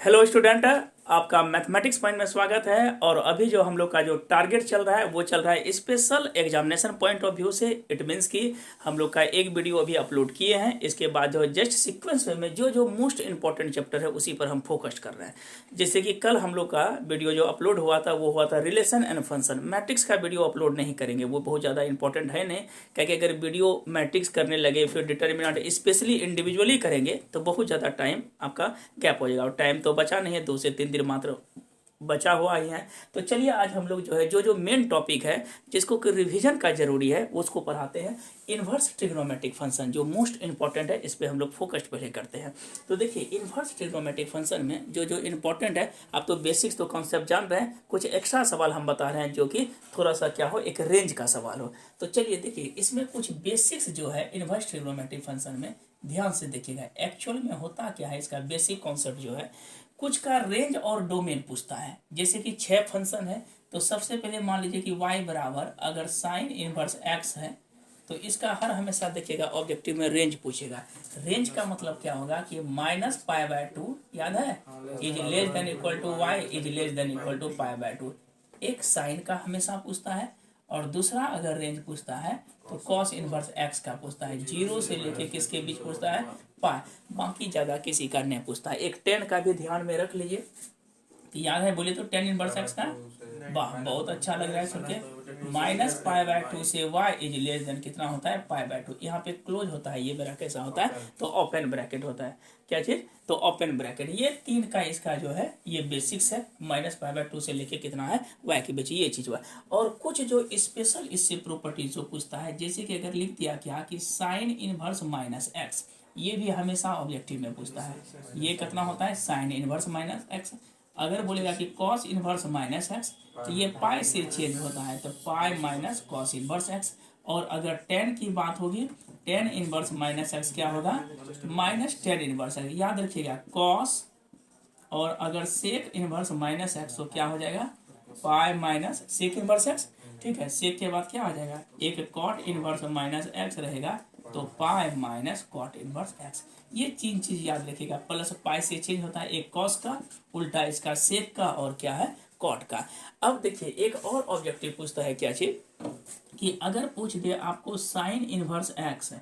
Hello student, आपका mathematics point में स्वागत है। और अभी जो हम लोग का जो टारगेट चल रहा है वो चल रहा है special examination point of view से। इट मीन्स कि हम लोग का एक वीडियो अभी अपलोड किए हैं, इसके बाद जो जस्ट सीक्वेंस में जो जो मोस्ट इंपॉर्टेंट चैप्टर है उसी पर हम फोकस कर रहे हैं। जैसे कि कल हम लोग का वीडियो जो अपलोड हुआ था वो हुआ था रिलेशन एंड फंक्शन। मैट्रिक्स का वीडियो अपलोड नहीं करेंगे, वो बहुत ज़्यादा इंपॉर्टेंट है नहीं, क्योंकि अगर वीडियो मैट्रिक्स करने लगे फिर डिटर्मिनेंट स्पेशली इंडिविजुअली करेंगे तो बहुत ज़्यादा टाइम आपका गैप हो जाएगा। और टाइम तो बचा नहीं है, 2 से 3 दिन मात्र बचा हुआ ही है। तो चलिए आज हम लोग जो है जो मेन टॉपिक है जिसको कि रिवीजन का जरूरी है उसको पढ़ाते हैं। इन्वर्स ट्रिग्नोमेट्रिक फंक्शन जो मोस्ट इंपॉर्टेंट है, इस पे हम लोग फोकस पहले करते हैं। तो देखिए इन्वर्स ट्रिग्नोमेट्रिक फंक्शन में जो इंपॉर्टेंट है, आप तो बेसिक्स तो कॉन्सेप्ट जान रहे हैं, कुछ एक्स्ट्रा सवाल हम बता रहे हैं जो कि थोड़ा सा क्या हो, एक रेंज का सवाल हो। तो चलिए देखिए इसमें कुछ बेसिक्स जो है इन्वर्स ट्रिग्नोमेट्रिक फंक्शन में ध्यान से देखिएगा। एक्चुअल में होता क्या है, इसका बेसिक कॉन्सेप्ट जो है कुछ का रेंज और डोमेन पूछता है। जैसे कि 6 फंक्शन है, तो सबसे पहले मान लीजिए कि y बराबर अगर साइन इनवर्स x है तो इसका हर हमेशा देखिएगा ऑब्जेक्टिव में रेंज पूछेगा। रेंज का मतलब क्या होगा कि -π/2 याद है, is less than equal to y is less than equal to π/2। एक साइन का हमेशा पूछता है, और दूसरा अगर रेंज पूछता है तो कॉस इनवर्स x का पूछता है। 0 से लेके किसके बीच पूछता है, पाई। बाकी ज्यादा किसी का नहीं पूछता है। एक 10 का भी ध्यान में रख लीजिए, तो याद है बोले तो 10 इनवर्स x का, वाह बहुत अच्छा लग रहा है सुन के। -π/2 से y इज लेस देन कितना होता है, π/2। यहाँ पे क्लोज होता है, ये मेरा कैसा होता है तो ओपन ब्रैकेट होता है। क्या चीज, तो ओपन ब्रैकेट। ये 3 का इसका जो है ये बेसिक्स है। -π/2 से लेके कितना है y के बीच, ये चीज हुआ। और कुछ जो स्पेशल इससे प्रॉपर्टीज जो पूछता है, जैसे कि अगर लिख दिया क्या कि साइन इनवर्स -x, ये भी हमेशा ऑब्जेक्टिव में पूछता है। ये कितना होता है, साइन इनवर्स -x। अगर बोलेगा कि कॉस इनवर्स -x तो ये पाई से चेंज होता है, तो pi minus cos inverse x। और अगर 10 की बात होगी, 10 इनवर्स -x क्या होगा, -10 इनवर्स x। याद रखिएगा कॉस, और अगर सेक इनवर्स -x तो क्या हो जाएगा, pi minus sec inverse x। ठीक है, सेक के बाद क्या हो जाएगा, एक कॉट इनवर्स -x रहेगा, तो pi minus cot inverse x। ये 3 चीज याद रखिएगा। प्लस पाई से चेंज होता है, एक कॉस का, उल्टा इसका सेक का, और क्या है कॉट का। अब देखिए एक और ऑब्जेक्टिव पूछता है क्या चीज, कि अगर पूछ दे आपको sign inverse x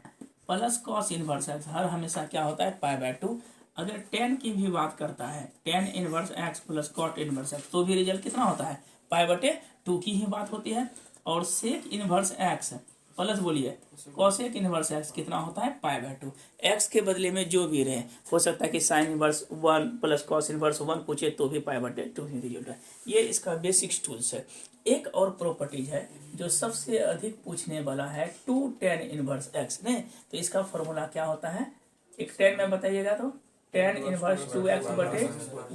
plus cos inverse x, हर हमेशा क्या होता है π/2। अगर 10 की भी बात करता है, 10 inverse x plus cot inverse x, तो भी रिजल्ट कितना होता है, π/2 की ही बात होती है। और सेक इनवर्स x प्लस बोलिए कॉसेक इनवर्स x कितना होता है, π/2। x के बदले में जो भी रहे, हो सकता है कि sine inverse 1 plus cos inverse 1 पूछे तो भी π/2 ही रिजल्ट है। ये इसका बेसिक टूल्स है। एक और प्रॉपर्टीज है जो सबसे अधिक पूछने वाला है, 2 tan इनवर्स x ने। तो इसका फॉर्मूला क्या होता है, एक 10 में बताइएगा तो tan इनवर्स 2x बटे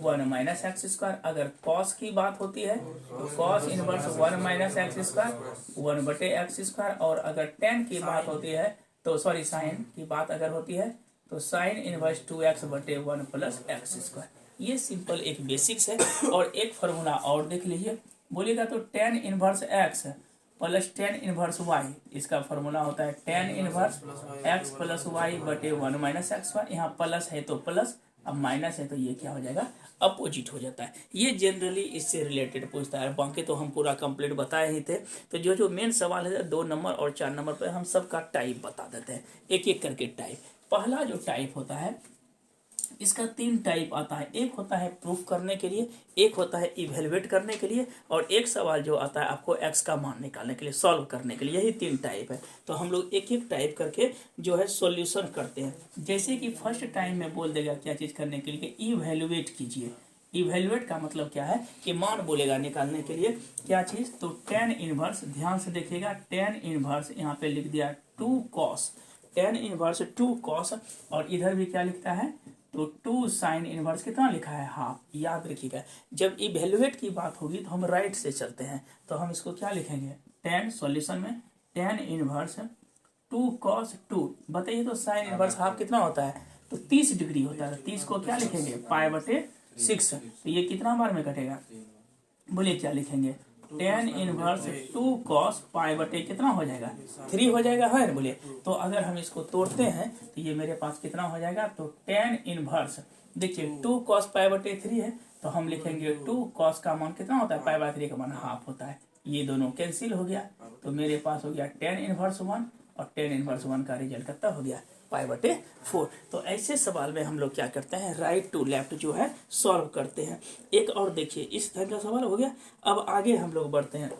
1 माइनस एक्स स्क्वायर। अगर cos की बात होती है तो cos inverse 1 minus x square 1 बटे एक्स स्क्वायर। और अगर tan की बात होती है तो सॉरी साइन की बात अगर होती है तो साइन इनवर्स 2x बटे 1 प्लस एक्स स्क्वायर। ये सिंपल एक बेसिक्स है। और एक फार्मूला और देख लीजिए, बोलिएगा तो tan inverse x plus tan inverse y, इसका फॉर्मूला होता है tan inverse x plus y बटे 1 माइनस एक्स वाई। यहाँ प्लस है तो प्लस, अब माइनस है तो ये क्या हो जाएगा, अपोजिट हो जाता है। ये जनरली इससे रिलेटेड पूछता है, बाकी तो हम पूरा कंप्लीट बताए ही थे। तो जो मेन सवाल है 2 नंबर और 4 नंबर पर हम सबका टाइप बता देते हैं, एक एक करके टाइप। पहला जो टाइप होता है, इसका 3 टाइप आता है। एक होता है प्रूफ करने के लिए, एक होता है इवेलुएट करने के लिए, और एक सवाल जो आता है आपको x का मान निकालने के लिए, सॉल्व करने के लिए। यही 3 टाइप है। तो हम लोग एक एक टाइप करके जो है सॉल्यूशन करते हैं। जैसे कि फर्स्ट टाइम में बोल देगा क्या चीज करने के लिए, इवेलुएट कीजिए। इवेलुएट का मतलब क्या है कि मान बोलेगा निकालने के लिए क्या चीज, तो tan इनवर्स, ध्यान से देखिएगा, tan इनवर्स यहाँ पे लिख दिया 2 cos, tan इनवर्स 2 cos, और इधर भी क्या लिखता है तो 2 साइन इनवर्स कितना लिखा है, हाफ। याद रखिएगा जब इवेलुएट की बात होगी तो हम राइट से चलते हैं, तो हम इसको क्या लिखेंगे, tan सॉल्यूशन में tan इनवर्स 2 cos 2, बताइए तो साइन इनवर्स हाफ कितना होता है, तो 30 डिग्री होता है। 30 को क्या लिखेंगे, π/6। तो ये कितना बार में कटेगा, बोलिए क्या लिखेंगे, tan इनवर्स 2 cos π/, कितना हो जाएगा, 3 हो जाएगा, है बोलिए। तो अगर हम इसको तोड़ते हैं तो ये मेरे पास कितना हो जाएगा, तो tan इनवर्स देखिए 2 cos π/3 है, तो हम लिखेंगे 2 cos का मान कितना होता है, π/3 का मान हाफ होता है। ये दोनों कैंसिल हो गया, तो मेरे पास हो गया tan इनवर्स 1, और tan इनवर्स 1 का रिजल्ट कितना हो गया, π/4। तो ऐसे सवाल में हम लोग क्या करते हैं, राइट टू लेफ्ट जो है सॉल्व करते हैं। एक और देखिए, इस तरह का सवाल हो गया। अब आगे हम लोग बढ़ते हैं।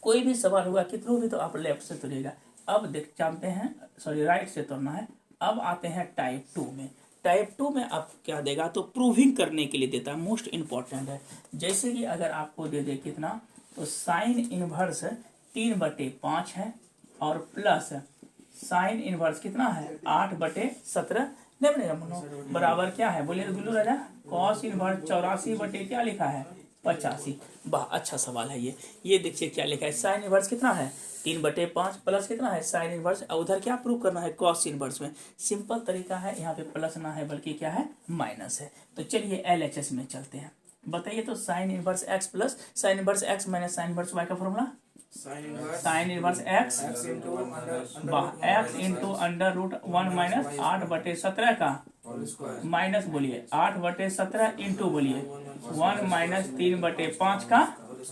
कोई भी सवाल होगा कितना भी, तो आप लेफ्ट से तोड़िएगा। अब देख जानते हैं, सॉरी राइट से तोड़ना है। अब आते हैं टाइप 2 में। टाइप 2 में आप क्या देगा, तो प्रूविंग करने के लिए देता है, मोस्ट इंपॉर्टेंट है। जैसे कि अगर आपको दे दे कितना, तो साइन इनवर्स 3/5 है, और प्लस साइन इनवर्स कितना है 8/17 नहीं बनेगा मनो, बराबर क्या है बोलिए गुल्लू राजा, कॉस इनवर्स 84 क्या लिखा है 85। वाह अच्छा सवाल है ये देखिए क्या लिखा है, साइन इनवर्स कितना है 3/5 प्लस कितना है साइन इनवर्स, उधर क्या प्रूव करना है कॉस इनवर्स में। सिंपल तरीका है, यहाँ पे प्लस ना है बल्कि क्या है माइनस है। तो चलिए LHS में चलते हैं। बताइए तो sign inverse x plus sine inverse x minus sine inverse y का formula, sign inverse x into √1 minus 8/17 का माइनस बोलिए 8/17 इंटू बोलिए 1 माइनस 3/5 का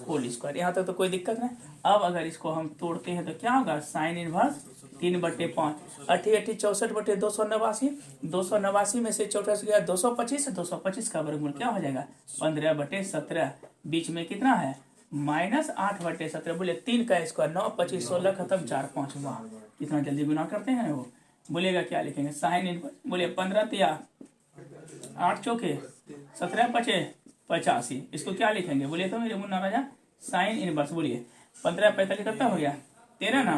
होल स्क्वायर। यहाँ तक तो कोई दिक्कत नहीं। अब अगर इसको हम तोड़ते हैं तो क्या होगा, साइन इनवर्स 3/5 80 64/289, 289 में से 64 गया 225, 225 का वर्गमूल क्या हो जाएगा 15/17, बीच में कितना है माइनस 8/17, बोले 3 का स्क्वायर 9 25 16 खत्म 4 5। वाह कितना जल्दी गुना करते हैं वो। बोलेगा क्या लिखेंगे, साइन इनवर्स बोलिए 15 तिया 8 चौके 17 5 85, इसको क्या लिखेंगे बोलिए तो मेरे मुन्ना राजा, साइन इनवर्स बोलिए 15 45 कितना हो गया 13 ना,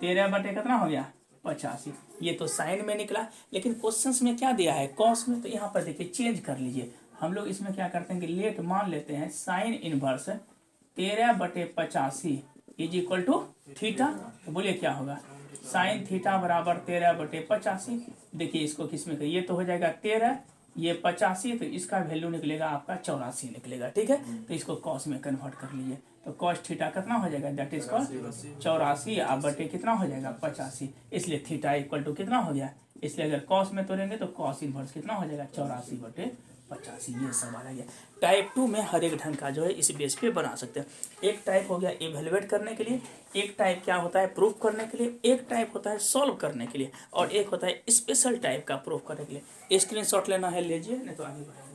13 कितना हो गया 85। ये तो साइन में निकला, लेकिन क्वेश्चंस में क्या दिया है कॉस में, तो यहाँ पर देखिए चेंज कर लीजिए। हम लोग इसमें क्या करते हैं कि लेट मान लेते हैं sine inverse 13/85 is equal to theta. तो बोलिए क्या होगा, साइन थीटा बराबर 13/85। देखिए इसको किस में, ये तो हो जाएगा 13, ये 85, तो इसका वैल्यू निकलेगा आपका 84 निकलेगा। ठीक है, तो इसको कॉस में कन्वर्ट कर लीजिए। तो कॉस थीटा कितना हो जाएगा, दैट इज कॉस 84 आप बटे कितना हो जाएगा 85, इसलिए थीटा इक्वल टू कितना हो गया। इसलिए अगर कॉस में तोड़ेंगे तो कॉस इनवर्स कितना हो जाएगा 84/85। ये सवाल है। टाइप 2 में हर एक ढंग का जो है इस बेस पे बना सकते हैं। एक टाइप हो गया इवेलुएट करने के लिए, एक टाइप क्या होता है प्रूफ करने के लिए, एक टाइप होता है सॉल्व करने के लिए, और एक होता है स्पेशल टाइप का प्रूफ करने के लिए। स्क्रीनशॉट लेना है लीजिए, नहीं तो आगे बढ़ेंगे।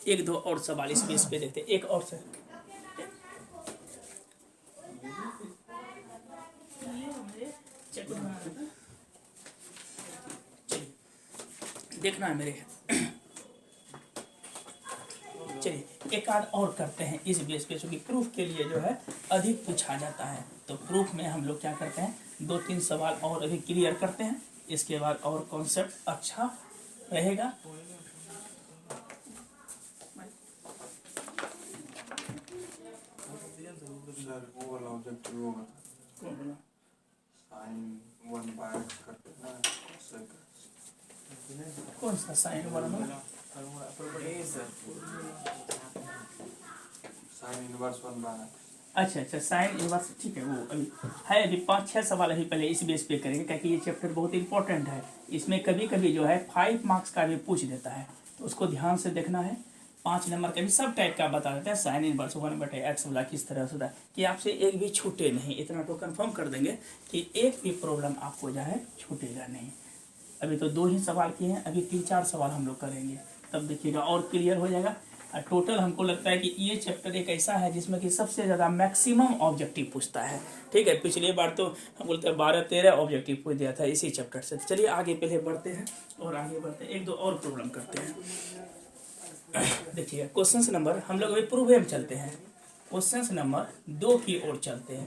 एक दो और सवाल इस बेस पे देखते हैं, एक और से देखना है मेरे। चलिए एक आध और करते हैं इस बेस पे, क्योंकि प्रूफ के लिए जो है अधिक पूछा जाता है। तो प्रूफ में हम लोग क्या करते हैं, 2-3 सवाल और अभी क्लियर करते हैं, इसके बाद और कॉन्सेप्ट अच्छा रहेगा। कौन सा साइन वाला ना, अच्छा साइन इनवर्स, ठीक है वो अभी है, अभी 5-6 सवाल अभी पहले इस बेस पे करेंगे, क्योंकि ये चैप्टर बहुत इंपॉर्टेंट है। इसमें कभी कभी जो है 5 मार्क्स का भी पूछ देता है, तो उसको ध्यान से देखना है। 5 नंबर का भी सब टाइप का बता देते हैं, साइन इनवर्स 1/x वाला किस तरह से होता है, कि आपसे एक भी छूटे नहीं। इतना तो कंफर्म कर देंगे कि एक भी प्रॉब्लम आपको जो है छूटेगा नहीं। अभी तो 2 ही सवाल किए हैं, अभी 3-4 सवाल हम लोग करेंगे, तब देखिएगा और क्लियर हो जाएगा। टोटल हमको लगता है कि ये चैप्टर एक ऐसा है जिसमें कि सबसे ज़्यादा मैक्सिमम ऑब्जेक्टिव पूछता है। ठीक है, पिछली बार तो हम बोलते हैं 12-13 ऑब्जेक्टिव पूछ दिया था इसी चैप्टर से। चलिए आगे पहले बढ़ते हैं, और आगे बढ़ते हैं 1-2 और प्रॉब्लम करते हैं। देखिए क्वेश्चन नंबर, हम लोग अभी प्रूफ में चलते हैं, क्वेश्चन नंबर 2 की ओर चलते हैं।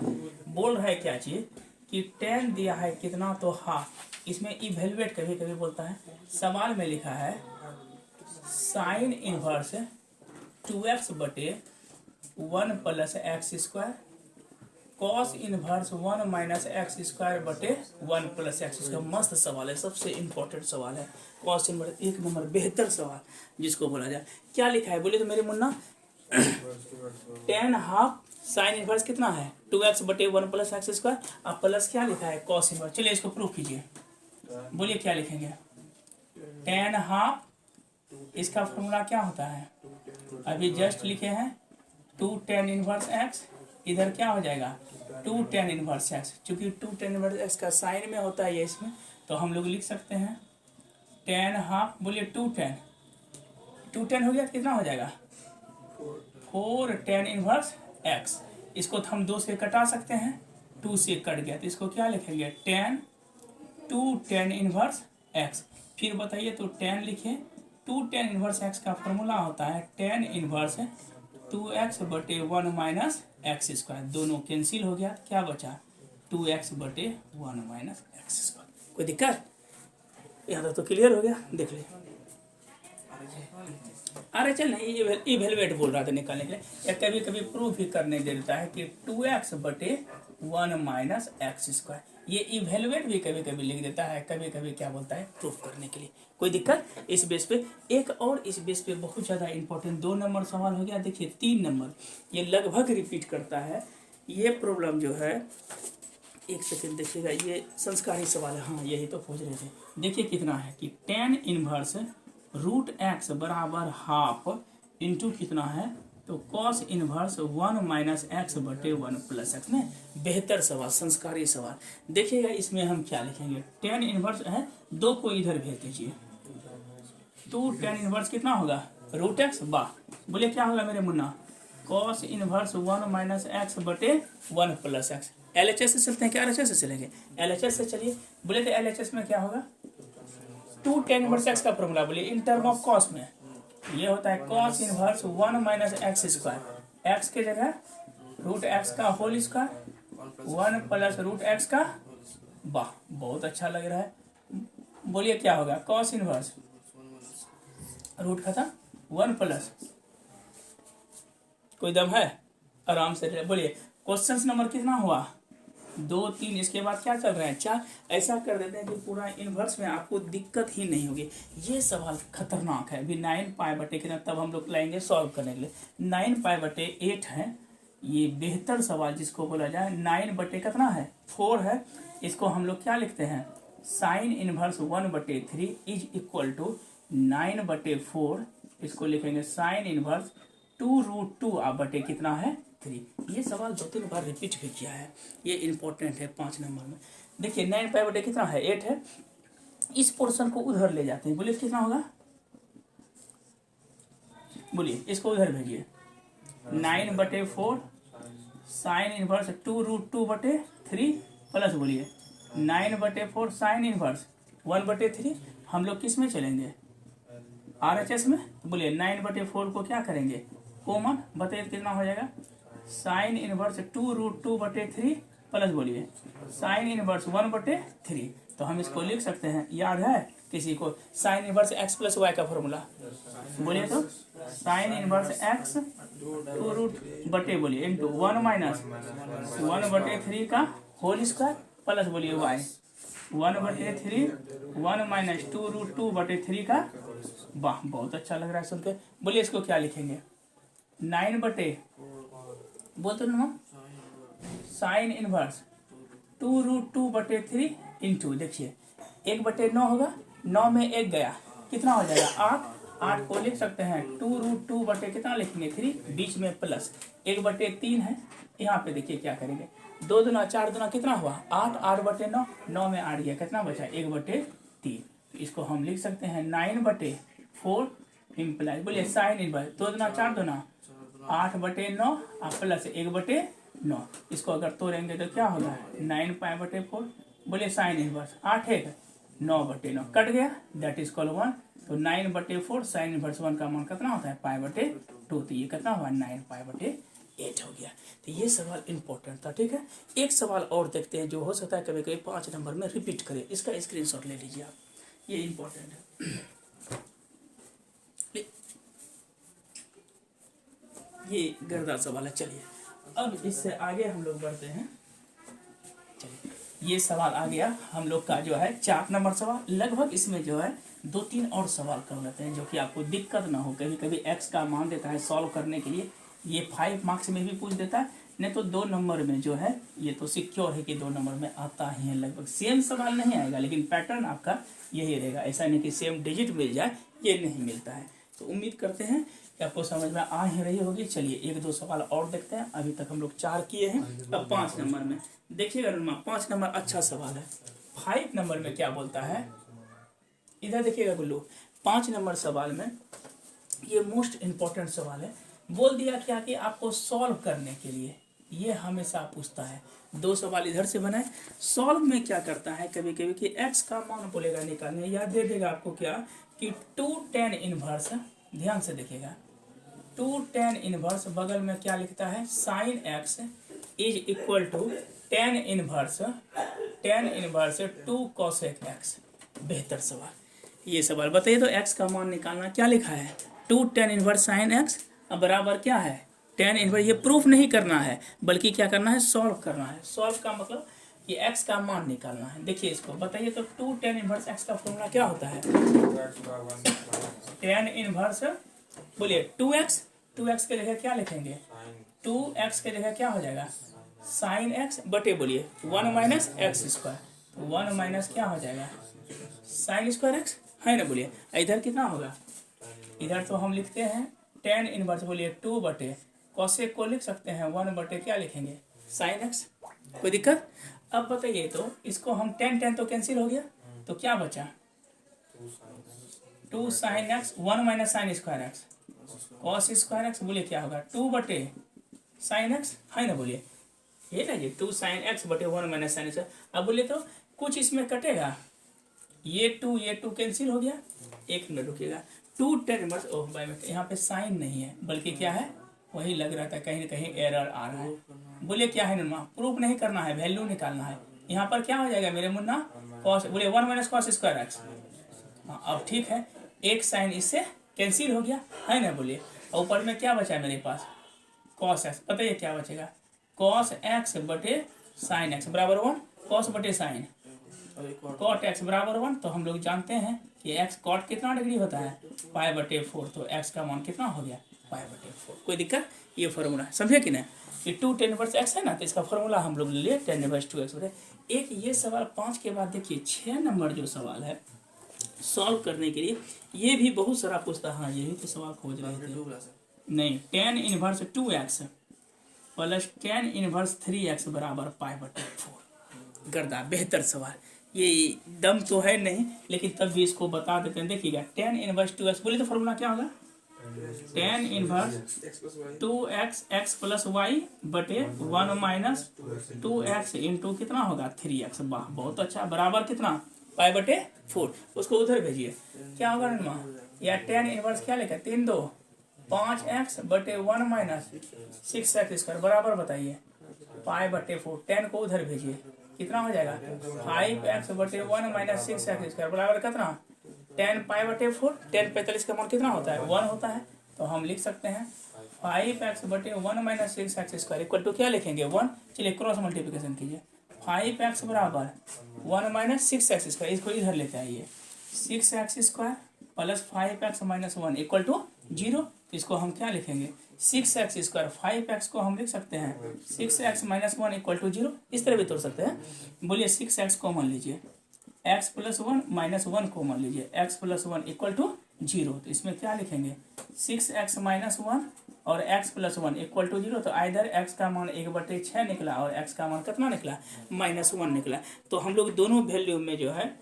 बोल रहा है क्या चीज़ कि tan दिया है कितना, तो हाफ। इसमें इवेलुएट कभी कभी बोलता है, सवाल में लिखा है sine inverse 2x/1 + x², cos inverse 1 - x²/1 + x²। मस्त सवाल है, सबसे इंपॉर्टेंट सवाल है कॉस इनवर्स, 1 नंबर बेहतर सवाल जिसको बोला जाए। क्या लिखा है बोले तो मेरे Munna, tan half sine inverse कितना है 2x बटे 1 प्लस एक्स स्क्वायर। अब प्लस क्या लिखा है, कॉस इनवर्स। चलिए इसको प्रूफ कीजिए, बोलिए क्या लिखेंगे, टेन हाफ, इसका फॉर्मूला क्या होता है, अभी जस्ट लिखे हैं 2 टेन इनवर्स एक्स, इधर क्या हो जाएगा 2 टेन इनवर्स एक्स, चूंकि 2 टेन इनवर्स एक्स का साइन में होता है ये इसमें, तो हम लोग लिख सकते हैं टेन हाफ, बोलिए 2 टेन, 2 टेन हो गया तो कितना हो जाएगा 4 टेन इनवर्स एक्स। इसको तो हम 2 से कटा सकते हैं, 2 से कट गया तो इसको क्या लिखेंगे टेन 2 टेन इनवर्स एक्स। फिर बताइए तो टेन लिखे, 2 टेन इनवर्स एक्स का फॉर्मूला होता है टेन इनवर्स 2x बटे 1 माइनस एक्स स्क्वायर, दोनों कैंसिल हो गया, क्या बचा 2x बटे 1 माइनस एक्स स्क्वायर। कोई दिक्कत, यहाँ तक तो क्लियर हो गया, देख लीजिए। अरे चल नहीं, इवेलुएट बोल रहा था निकालने के लिए, या कभी कभी प्रूफ भी करने दे देता है कि 2x बटे 1 माइनस एक्स स्क्वायर, ये इवेलुएट भी कभी कभी लिख देता है, कभी कभी क्या बोलता है प्रूफ करने के लिए। कोई दिक्कत इस बेस पे। एक और इस बेस पे बहुत ज़्यादा इंपॉर्टेंट 2 नंबर सवाल हो गया। देखिए 3 नंबर ये लगभग रिपीट करता है ये प्रॉब्लम जो है, एक सेकेंड देखिएगा, ये संस्कारी सवाल है, हाँ यही तो पूछ रहे थे। देखिए कितना है कि टेन इनवर्स रूट एक्स बराबर हाफ इंटू कितना है, तो कॉस इनवर्स 1 माइनस एक्स बटे 1 प्लस एक्स ने। बेहतर सवाल, संस्कारी सवाल। देखिएगा इसमें हम क्या लिखेंगे, टेन इनवर्स है, 2 को इधर भेज दीजिए, तो टेन इनवर्स कितना होगा रूट एक्स, वाह बोलिए क्या होगा मेरे Munna, cos inverse 1 minus x बटे 1 प्लस एक्स। LHS से चलते हैं क्या, RHS से चलेंगे, LHS से चलिए। बोले तो LHS में क्या होगा 2 टेन इनवर्स एक्स का फॉर्मूला, बोलिए इन टर्म ऑफ कॉस में ये होता है cos inverse 1 minus x square, x के जगह रूट एक्स का whole square 1 plus root x का, वाह बहुत अच्छा लग रहा है। बोलिए क्या होगा कॉस इनवर्स रूट खत्म 1 प्लस, कोई दम है, आराम से बोलिए। क्वेश्चन नंबर कितना हुआ 2 3, इसके बाद क्या चल रहे हैं 4। ऐसा कर देते हैं कि पूरा इन्वर्स में आपको दिक्कत ही नहीं होगी। ये सवाल खतरनाक है, अभी 9 पाई बटे कितना, तब हम लोग लाएंगे सॉल्व करने के लिए। 9 पाई बटे 8 है, ये बेहतर सवाल जिसको बोला जाए। 9 बटे कितना है 4 है, इसको हम लोग क्या लिखते हैं साइन इनवर्स 1 बटे 3 इज इक्वल टू 9 बटे 4, इसको लिखेंगे साइन इनवर्स 2 रूट 2 बटे कितना है 3। ये सवाल 2-3 बार रिपीट भी किया है, ये इंपॉर्टेंट है 5 नंबर में। देखिए 9 पाई बटे कितना है 8 है, इस पोर्शन को उधर ले जाते हैं, बोलिए कितना होगा, बोलिए इसको उधर भेजिए 9 बटे 4 साइन इनवर्स 2 रूट 2 बटे 3 प्लस बोलिए 9 बटे 4 साइन इनवर्स 1 बटे 3। हम लोग किस में चलेंगे RHS में, बोलिए 9 बटे 4 को क्या करेंगे कॉमन, बताइए कितना हो जाएगा साइन इनवर्स 2 रूट 2 बटे 3 प्लस बोलिए साइन इनवर्स 1 बटे 3। तो हम इसको लिख सकते हैं, याद है किसी को sine inverse x plus y का फॉर्मूला, बोलिए तो साइन इनवर्स x 2 रूट बटे बोलिए इंटू 1 माइनस 1 बटे 3 का होल स्क्वायर प्लस बोलिए y 1 बटे 3 1 माइनस 2 रूट 2 बटे 3 का, वाह बहुत अच्छा लग रहा है सुनते। बोलिए इसको क्या लिखेंगे 9 बटे बोलते ना साइन इनवर्स 2 रूट 2 बटे 3 इंटू, देखिए 1 बटे 9 होगा, 9 में 1 गया कितना हो जाएगा 8, 8 को लिख सकते हैं 2 रूट 2 बटे कितना लिखेंगे 3, बीच में प्लस 1 बटे 3 है, यहाँ पे देखिए क्या करेंगे 2 दूना 4 दूना कितना हुआ 8, 8 बटे 9, 9 में 8 गया कितना बचा 1 बटे 3। इसको हम लिख सकते हैं 9 बटे 4 इम्प्लाइज, बोलिए साइन इनवर्स 2 दूना 4 दूना 8 बटे 9 प्लस 1 बटे 9, इसको अगर तोड़ेंगे तो क्या होगा 9 पाई बटे 4, बोलिए साइन इनवर्स 8 1 9 बटे 9 कट गया, दैट इज कॉल 1। तो 9 बटे 4 साइन इनवर्स 1 का मान कितना होता है पाई बटे 2, तो ये कितना हुआ 9 पाई बटे 8 हो गया। तो ये सवाल इंपॉर्टेंट था, ठीक है। एक सवाल और देखते हैं जो हो सकता है कभी कभी 5 नंबर में रिपीट करे, इसका स्क्रीनशॉट ले लीजिए आप, ये इंपॉर्टेंट है। ये गर्दा सवाल है। चलिए अब इससे आगे हम लोग बढ़ते हैं। चलिए ये सवाल आ गया हम लोग का जो है 4 नंबर सवाल, लगभग इसमें जो है 2-3 और सवाल कर लेते हैं जो कि आपको दिक्कत ना हो। कभी कभी x का मान देता है सॉल्व करने के लिए, ये 5 मार्क्स में भी पूछ देता है, नहीं तो 2 नंबर में जो है ये तो सिक्योर है कि 2 नंबर में आता ही है लगभग। सेम सवाल नहीं आएगा लेकिन पैटर्न आपका यही रहेगा, ऐसा नहीं कि सेम डिजिट मिल जाए, ये नहीं मिलता है। तो उम्मीद करते हैं कि आपको समझ में आ ही रही होगी। चलिए 1-2 सवाल और देखते हैं। अभी तक हम लोग 4 किए हैं, अब 5 नंबर में देखिएगा नुमा, 5 नंबर अच्छा सवाल है। 5 नंबर में क्या बोलता है, इधर देखिएगा गुल्लू। 5 नंबर सवाल में ये मोस्ट इंपॉर्टेंट सवाल है। बोल दिया क्या कि आपको सॉल्व करने के लिए, ये हमेशा पूछता है। 2 सवाल इधर से बनाए। सॉल्व में क्या करता है कभी कभी कि x का मान बोलेगा निकालने, या दे देगा आपको क्या कि 2 tan इनवर्स, ध्यान से देखिएगा 2 tan इनवर्स, बगल में क्या लिखता है sin x is equal to tan inverse 2 cosec x। बेहतर सवाल, ये सवाल बताइए तो x का मान निकालना, क्या लिखा है 2 tan इनवर्स sin x बराबर क्या है tan इनवर्स। ये प्रूफ नहीं करना है बल्कि क्या करना है, सॉल्व करना है। सॉल्व का मतलब कि x का मान निकालना है। देखिए इसको बताइए तो 2 tan इनवर्स x का फॉर्मूला क्या होता है, tan इनवर्स बोलिए 2x के जगह क्या लिखेंगे, 2x के जगह क्या हो जाएगा sin x बटे बोलिए 1 माइनस एक्स स्क्वायर, 1 माइनस क्या हो जाएगा sin स्क्वायर x, है ना। बोलिए इधर कितना होगा, इधर तो हम लिखते हैं tan इनवर्स बोलिए 2 बटे cosec को लिख सकते हैं 1 बटे क्या लिखेंगे sin x। कोई दिक्कत। अब बताइए तो इसको हम tan तो कैंसिल हो गया, तो क्या बचा 2 sin x 1 minus sine square x cos square x, बोलिए क्या होगा 2 बटे sin x, है ना। बोलिए ये ना जी 2 sin x बटे 1 माइनस साइन स्क्वायर। अब बोलिए तो कुछ इसमें कटेगा, ये 2 कैंसिल हो गया। एक मिनट रुकिएगा, 2 tan इनवर्स, ओह बाय मिनट, यहाँ पे साइन नहीं है बल्कि क्या है, वही लग रहा था कहीं ना कहीं एरर आ रहा है। बोले क्या है नुमा, प्रूफ नहीं करना है, वैल्यू निकालना है। यहाँ पर क्या हो जाएगा मेरे मुन्ना, कॉस, बोले 1 माइनस कॉस स्क्वायर एक्स। हाँ अब ठीक है, एक साइन इससे कैंसिल हो गया, है ना। बोलिए ऊपर में क्या बचा है मेरे पास कॉस एक्स, बताइए क्या बचेगा कॉस एक्स बटे साइन एक्स बराबर 1, कॉस बटे साइन कॉट एक्स बराबर 1। तो हम लोग जानते हैं कि एक्स कॉट कितना डिग्री होता है पाई बटे 4, तो एक्स का मान कितना हो गया पाई बटे 4। कोई दिक्कत, ये फॉर्मूला है, समझे कि नहीं। कि 2 tan इनवर्स एक्स है ना, तो इसका फॉर्मूला हम लोग ले लिए tan इनवर्स 2x बटे। एक ये सवाल 5 के बाद देखिए 6 नंबर जो सवाल है सॉल्व करने के लिए, ये भी बहुत सारा पूछता है। हाँ यही तो सवाल खोज रहे थे, नहीं tan inverse 2x plus tan inverse 3x बराबर पाई बटे 4। गर्दा बेहतर सवाल, ये दम तो है नहीं लेकिन तब भी इसको बता देते हैं। देखिएगा tan इनवर्स 2x, बोलिए तो फॉर्मूला क्या होगा tan inverse 2x x plus y बटे 1 माइनस 2x इंटू कितना होगा 3x। वाह बहुत अच्छा, बराबर कितना पाई बटे 4। उसको उधर भेजिए, क्या होगा नुमा, या tan इनवर्स क्या लिखा 3 2 5x बटे 1 माइनस 6x स्क्वायर बराबर बताइए पाई बटे 4। 10 को उधर भेजिए, कितना हो जाएगा 5x बटे 1 माइनस 6x स्क्वायर बराबर कितना 10 पाई बटे 4। 10 45 का मान कितना होता है 1 होता है, तो हम लिख सकते हैं 5x बटे 1 minus 6x square equal to क्या लिखेंगे 1। चलिए क्रॉस मल्टीप्लिकेशन कीजिए, 5x बराबर 1 माइनस 6x स्क्वायर, इसको इधर लेते आइए 6x square plus 5x minus 1 equal to 0। इसको हम क्या लिखेंगे 6x स्क्वायर, 5x को हम लिख सकते हैं 6x माइनस 1 इक्वल टू 0, इस तरह भी तोड़ सकते हैं। बोलिए 6x कॉमन लीजिए, x प्लस 1 माइनस 1 कॉमन लीजिए, x प्लस 1 इक्वल टू 0। तो इसमें क्या लिखेंगे 6x माइनस 1 और x प्लस 1 इक्वल टू 0। तो इधर x का मान 1/6 निकला और x का मान कितना निकला -1 निकला। तो हम लोग दोनों वैल्यू में जो है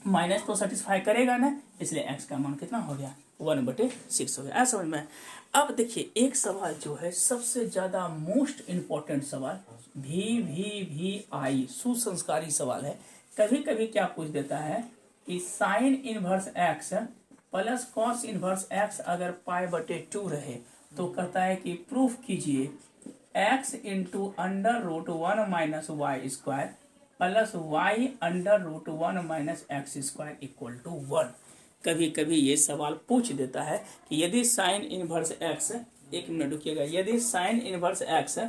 माइनस तो सेटिस्फाई करेगा ना, इसलिए x का मान कितना हो गया 1/6 हो गया। ऐसा समझ में। अब देखिए एक सवाल जो है सबसे ज्यादा मोस्ट इम्पोर्टेंट सवाल, VVVI सुसंस्कारी सवाल है। कभी कभी क्या पूछ देता है कि sign inverse x plus cos inverse x अगर पाई बटे 2 रहे तो कहता है कि प्रूफ कीजिए x into under root 1 minus y square plus y under root 1 minus x square equal to 1। कभी कभी ये सवाल पूछ देता है कि यदि साइन इनवर्स x, एक मिनट रुकिएगा, यदि sine inverse x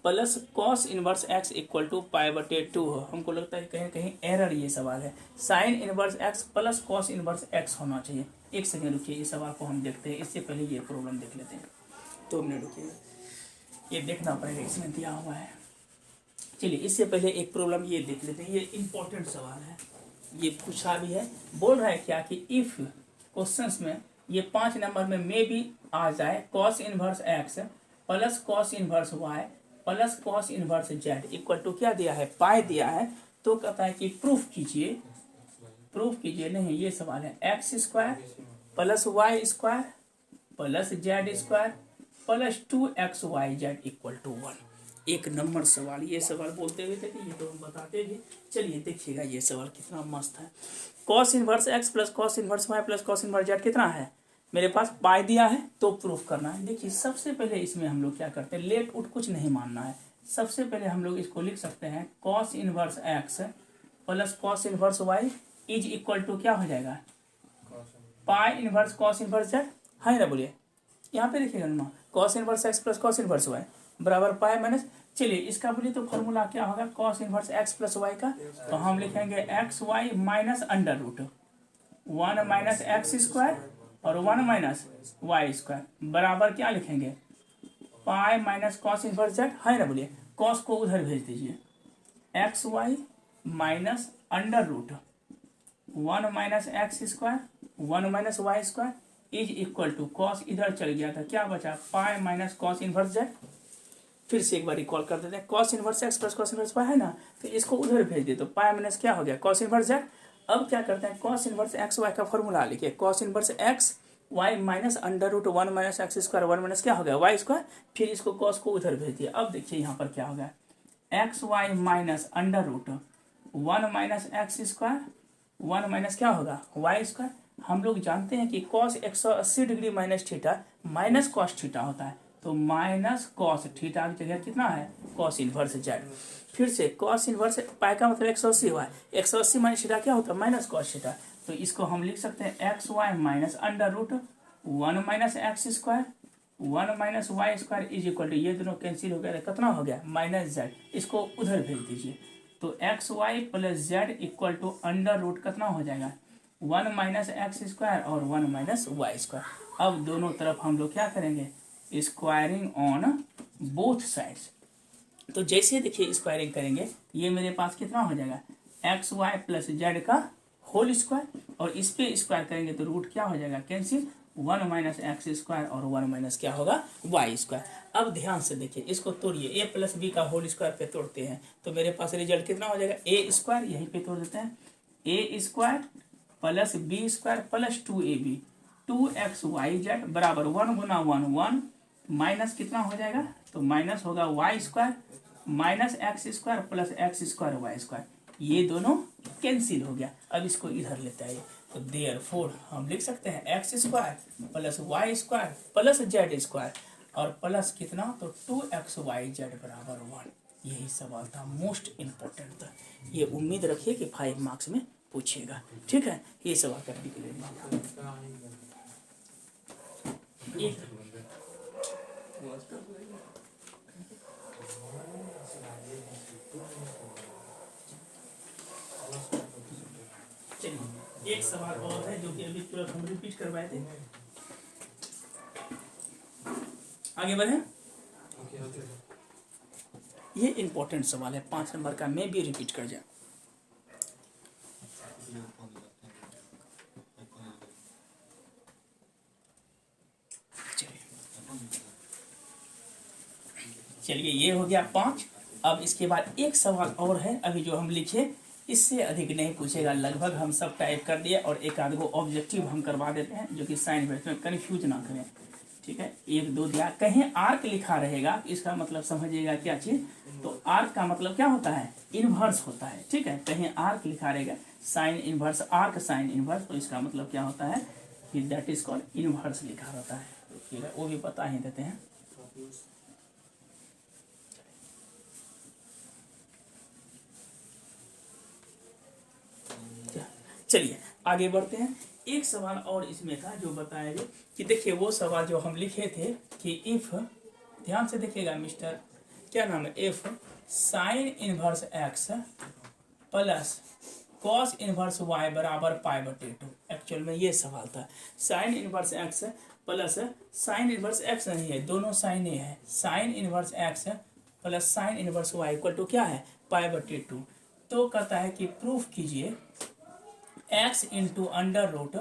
plus cos inverse x equal to pi बटे 2 हो, हमको लगता है कहीं कहीं एरर ये सवाल है। Sine inverse x plus cos inverse x होना चाहिए। एक सेकेंड रुकिए, इस सवाल को हम देखते हैं, इससे पहले ये प्रॉब्लम देख लेते हैं, 2 मिनट रुकिएगा। ये देखना पड़ेगा, इसमें दिया हुआ है। चलिए इससे पहले एक प्रॉब्लम ये देख लेते हैं, ये इंपॉर्टेंट सवाल है, ये पूछा भी है। बोल रहा है क्या कि इफ क्वेश्चंस में ये 5 नंबर में मे भी आ जाए cos inverse x plus cos inverse y plus cos inverse z equal to क्या दिया है, पाई दिया है। तो कहता है कि प्रूफ कीजिए नहीं, ये सवाल है x square plus y square plus z square plus 2xyz equal to 1। एक नंबर सवाल, ये सवाल बोलते हुए थे कि ये तो हम बताते थे। चलिए देखिएगा ये सवाल कितना मस्त है। Cos inverse x plus cos inverse y plus cos inverse z कितना है, मेरे पास पाई दिया है तो प्रूफ करना है। देखिए सबसे पहले इसमें हम लोग क्या करते हैं, लेट उठ कुछ नहीं मानना है। सबसे पहले हम लोग इसको लिख सकते हैं cos inverse x plus cos inverse y is equal to क्या हो जाएगा, pi inverse cos inverse z, है ना, बोलिए। यहाँ पे देखिएगा ना, cos inverse x plus cos inverse y बराबर पाई माइनस, चलिए इसका बोलिए तो फॉर्मूला क्या होगा cos inverse x plus y का, तो हम लिखेंगे x y minus under root 1 minus x square और 1 माइनस वाई स्क्वायर बराबर क्या लिखेंगे, pi minus cos inverse z, है ना, बोलिए। कॉस को उधर भेज दीजिए, x y minus under root 1 minus x square 1 minus y square is equal to cos इधर चल गया था, क्या बचा, pi minus cos inverse Z. फिर से एक बार रिकॉल कर देते हैं, cos inverse x plus cos inverse y है ना, तो इसको उधर भेज दे तो पाई माइनस क्या हो गया कॉस इनवर्स जेड। अब क्या करते हैं, कॉस इनवर्स एक्स वाई का फॉर्मूला लिखिए, cos inverse x y minus under root 1 minus x square 1 minus क्या हो गया वाई स्क्वायर, फिर इसको कॉस को उधर भेज दिया। अब देखिए यहाँ पर क्या हो गया, x y minus under root 1 minus x square 1 minus क्या होगा वाई स्क्वायर। हम लोग जानते हैं कि cos 180 degree minus theta minus cos theta होता है, तो माइनस कॉस थीटा की जगह कितना है कॉस इनवर्स जेड। फिर से कॉस इनवर्स पाई का मतलब 180 हुआ है, 180 माइनस थीटा क्या होता है माइनस कॉस थीटा, तो इसको हम लिख सकते हैं x y minus under root 1 minus x square 1 minus y square is equal to, ये दोनों कैंसिल हो गया, कितना हो गया माइनस जेड, इसको उधर भेज दीजिए। तो x y plus z equal to under root कितना हो जाएगा 1 माइनस एक्स स्क्वायर और 1 माइनस वाई स्क्वायर। अब दोनों तरफ हम लोग क्या करेंगे, स्क्वायरिंग ऑन बोथ साइड्स। तो जैसे देखिए स्क्वायरिंग करेंगे, ये मेरे पास कितना हो जाएगा एक्स वाई प्लस जेड का होल स्क्वायर, और इस पे स्क्वायर करेंगे तो रूट क्या हो जाएगा कैंसिल, 1 माइनस एक्स स्क्वायर और 1 माइनस क्या होगा वाई स्क्वायर। अब ध्यान से देखिए इसको तोड़िए, ए प्लस बी का होल स्क्वायर पे तोड़ते हैं तो मेरे पास रिजल्ट कितना हो जाएगा ए स्क्वायर, यहीं पे तोड़ देते हैं, a square plus b square plus 2ab 2xyz बराबर 1 गुना 1 1 माइनस कितना हो जाएगा, तो माइनस होगा y square minus x square plus x square y square, ये दोनों कैंसिल हो गया। अब इसको इधर लेते हैं, तो देयरफॉर हम लिख सकते हैं x square plus y square plus z square और प्लस कितना, तो 2xyz बराबर 1। यही सवाल था, मोस्ट इम्पोर्टेंट था, ये उम्मीद रखिए कि 5 मार्क्स में पूछेगा, ठीक है। ये सवाल करने के लिए चलिए एक सवाल और है जो कि अभी तुरंत हम रिपीट करवाए थे, आगे बढ़े। ये इंपॉर्टेंट सवाल है 5 नंबर का, मैं भी रिपीट कर जाए। चलिए ये हो गया 5। अब इसके बाद एक सवाल और है अभी जो हम लिखे, इससे अधिक नहीं पूछेगा, लगभग हम सब टाइप कर दिए और एक आध गो ऑब्जेक्टिव हम करवा देते हैं जो कि साइन वेक्टर में कन्फ्यूज ना करें, ठीक है। 1 2 दिया, कहीं आर्क लिखा रहेगा इसका मतलब समझिएगा क्या चीज़, तो आर्क का मतलब क्या होता है इनवर्स होता है, ठीक है। कहीं आर्क लिखा रहेगा sine inverse arc sine inverse, तो इसका मतलब क्या होता है कि दैट इज कॉल्ड इनवर्स लिखा रहता है, ठीक है, वो भी बता ही देते हैं। चलिए आगे बढ़ते हैं। एक सवाल और इसमें था जो बताया कि देखिए वो सवाल जो हम लिखे थे कि इफ, ध्यान से देखिएगा मिस्टर, क्या नाम है, if sine inverse x plus cos inverse y बराबर पाई बटे 2। एक्चुअल में ये सवाल था, sine inverse x plus sine inverse x नहीं है, दोनों साइन ए है, sine inverse x plus sine inverse y equal to क्या है, π/2। तो कहता है कि प्रूफ कीजिए x into under root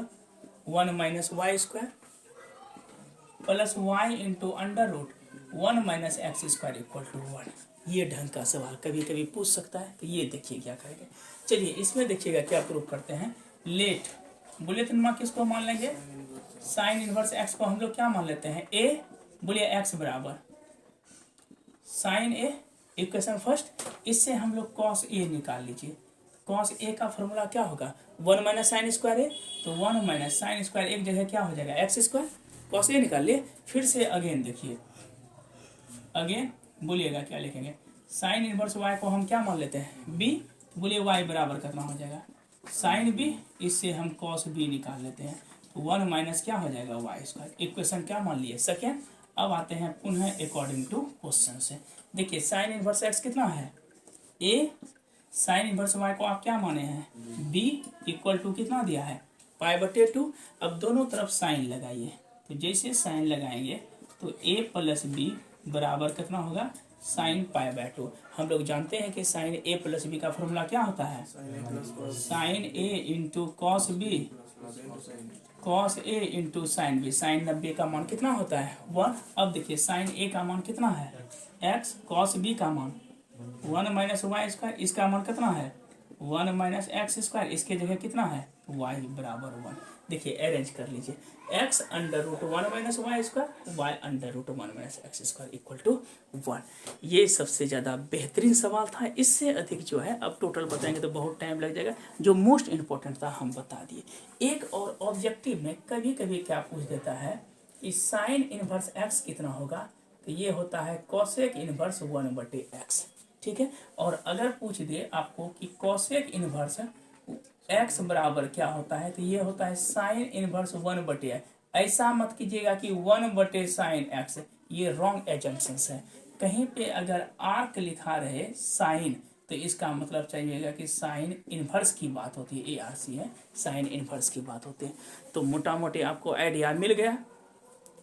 1 minus y square plus y into under root 1 minus x square equal to 1। ये ढंग का सवाल कभी कभी पूछ सकता है, तो ये देखिए क्या करेंगे। चलिए इसमें देखिएगा क्या प्रूफ करते हैं। लेट बोलिए तो किसको मान लेंगे, साइन इनवर्स एक्स को हम लोग क्या मान लेते हैं, ए, बोलिए एक्स बराबर साइन ए, इक्वेशन फर्स्ट। इससे हम लोग कॉस ए निकाल लीजिए। कॉस ए का फॉर्मूला क्या होगा, 1 माइनस साइन स्क्वायर ए, तो 1 माइनस साइन स्क्वायर एक जगह क्या हो जाएगा, एक्स स्क्वायर। कॉस ए निकाल लिए, फिर से अगेन देखिए, अगेन बोलिएगा क्या लिखेंगे, साइन इनवर्स वाई को हम क्या मान लेते हैं, बी, बोलिए वाई बराबर कितना हो जाएगा, साइन बी, इससे हम कॉस बी निकाल लेते हैं, तो 1 माइनस क्या हो जाएगा वाई स्क्वायर। इक्वेशन क्या मान लिए, सेकेंड। अब आते हैं पुनः अकॉर्डिंग टू क्वेश्चन से। देखिए साइन इनवर्स एक्स कितना है, ए, साइन इनवर्स वाई को आप क्या माने हैं, बी, इक्वल टू कितना दिया है, π/2। अब दोनों तरफ साइन लगाइए, तो जैसे साइन लगाएंगे तो a प्लस बी बराबर कितना होगा, साइन π/2। हम लोग जानते हैं कि साइन a प्लस बी का फॉर्मूला क्या होता है, sine a into cos b, cos a into sine b. Sine 90 का मान कितना होता है, 1। अब देखिए साइन ए का मान कितना है, x, कॉस बी का मान 1 माइनस वाई स्क्वायर, इसका मान कितना है 1 माइनस एक्स स्क्वायर, इसके जगह कितना है y बराबर 1। देखिए अरेंज कर लीजिए, x under root 1 minus y square, y under root 1 minus x square equal to 1। ये सबसे ज़्यादा बेहतरीन सवाल था। इससे अधिक जो है अब टोटल बताएंगे तो बहुत टाइम लग जाएगा। जो मोस्ट इम्पोर्टेंट था हम बता दिए। एक और ऑब्जेक्टिव में कभी कभी क्या पूछ देता है कि साइन इनवर्स x कितना होगा, तो ये होता है कोसेक इनवर्स 1/x, ठीक है। और अगर पूछ दे आपको कि कोसेक इनवर्स x बराबर क्या होता है, तो ये होता है साइन इनवर्स 1/x। ऐसा मत कीजिएगा कि 1/साइन x, ये रॉन्ग एजम्पशंस है। कहीं पे अगर आर्क लिखा रहे साइन, तो इसका मतलब चाहिएगा कि साइन इनवर्स की बात होती है, ARC है, साइन इनवर्स की बात होती है। तो मोटा मोटी आपको आइडिया मिल गया